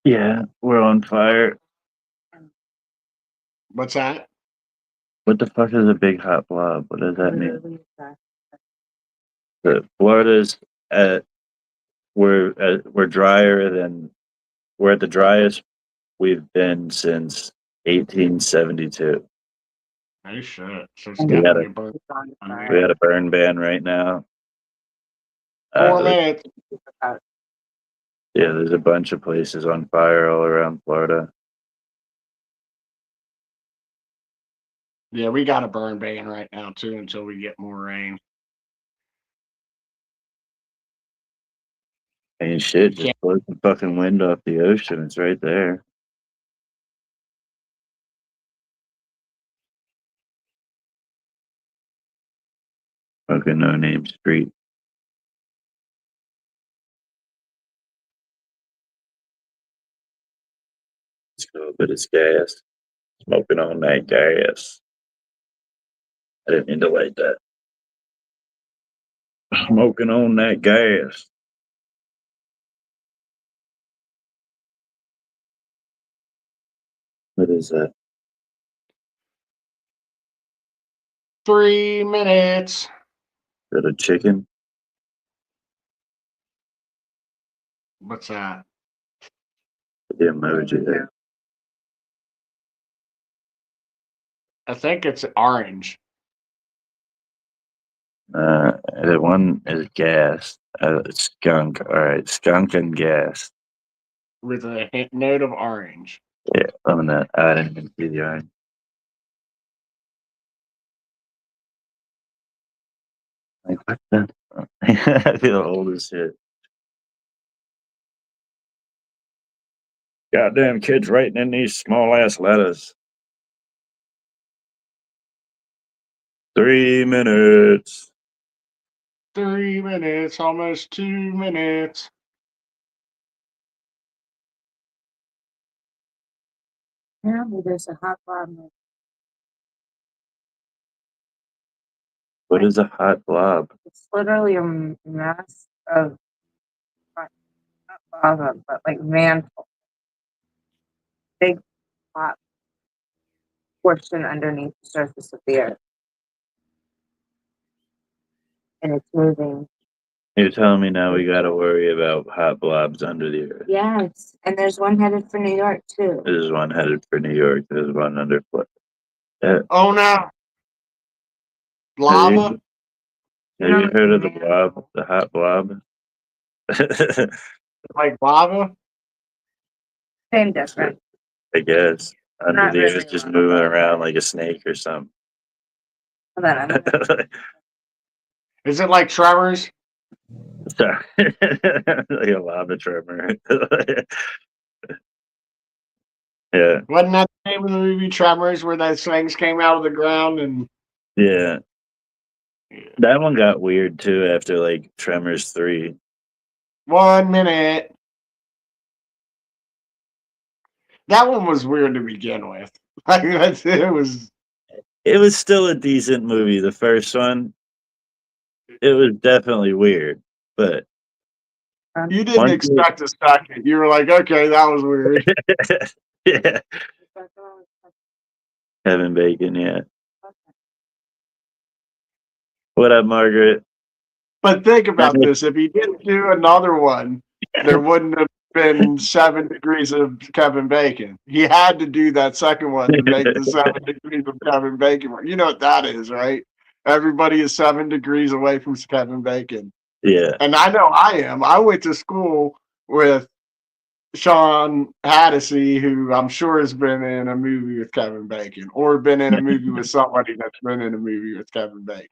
Yeah, we're on fire. What's that? What the fuck is a big hot blob? What does that mean? The Florida's we're drier than we're at the driest we've been since 1872. Oh shit! So it's We had a burn ban right now. 4 minutes. Yeah, there's a bunch of places on fire all around Florida. Yeah, we got a burn ban right now too until we get more rain. And shit, just blow the fucking wind off the ocean. It's right there. Fucking no name street. Let's go, but it's gas. Smoking on that gas. I didn't mean to like that. Smoking on that gas. What is that? 3 minutes. Is that a chicken? What's that? The emoji there. I think it's orange. The one is gas. Skunk. All right, skunk and gas. With a note of orange. Yeah, I'm not. I didn't even see the orange. Like what the? I feel old as shit. Goddamn kids writing in these small ass letters. 3 minutes. 3 minutes, almost 2 minutes. Apparently there's a hot blob. What is a hot blob? It's literally a mass of not lava, but like mantle. Big hot portion underneath the surface of the earth. And it's moving. You're telling me now we gotta worry about hot blobs under the earth. Yes. And there's one headed for New York too. There's one headed for New York. There's one underfoot. Yeah. Oh no. Lava? Have you heard of the blob? The hot blob? Like lava? Same difference. I guess. under Not the really earth, just one. moving around like a snake or something. Hold on, I'm gonna- Is it like Tremors? Sorry. Like a lava tremor. Yeah, Wasn't that the name of the movie Tremors, where those things came out of the ground and yeah. That one got weird too after like Tremors 3. 1 minute? That one was weird to begin with. Like it was. It was still a decent movie. The first one, it was definitely weird, but You didn't expect a second. You were like, okay, that was weird. yeah, Kevin Bacon, yeah. What up, Margaret? But think about this: if he didn't do another one, there wouldn't have been 7 degrees of Kevin Bacon. He had to do that second one to make the 7 degrees of Kevin Bacon work. You know what that is, right? Everybody is 7 degrees away from Kevin Bacon. Yeah. And I know I am. I went to school with Sean Hattasey, who I'm sure has been in a movie with Kevin Bacon, or been in a movie with somebody that's been in a movie with Kevin Bacon.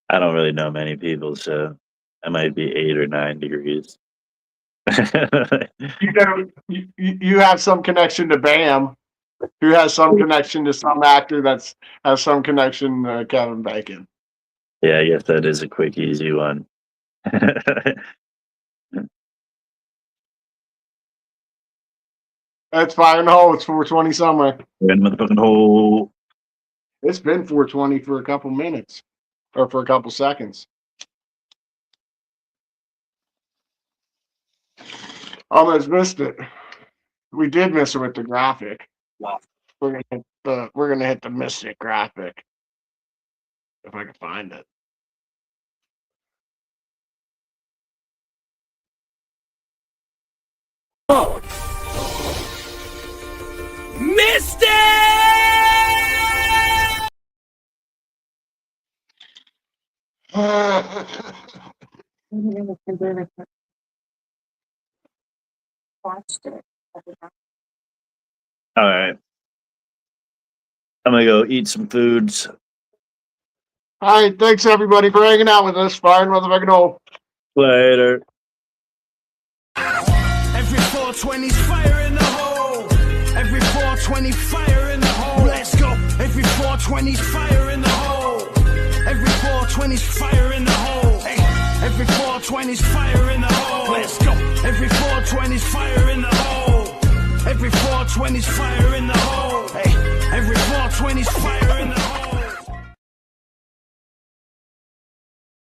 I don't really know many people, so I might be 8 or 9 degrees. You have some connection to Bam, who has some connection to some actor that's has some connection to Kevin Bacon. Yeah, I guess that is a quick, easy one. That's fire in the hole. It's 420 somewhere. In the motherfucking hole. It's been 420 for a couple minutes, or for a couple seconds. Almost missed it. We did miss it with the graphic. Wow. We're gonna hit the Mystic graphic if I can find it. Watched it. All right. I'm going to go eat some foods. All right, thanks everybody for hanging out with us. Fire in motherfucking hole. Later. Every 420's fire in the hole. Every 420 fire in the hole. Let's go. Every 420's fire in the hole. Every 420's fire in the hole. Hey. Every 420's fire in the hole. Let's go. Every 420's fire in the hole. Every 420's fire in the hole.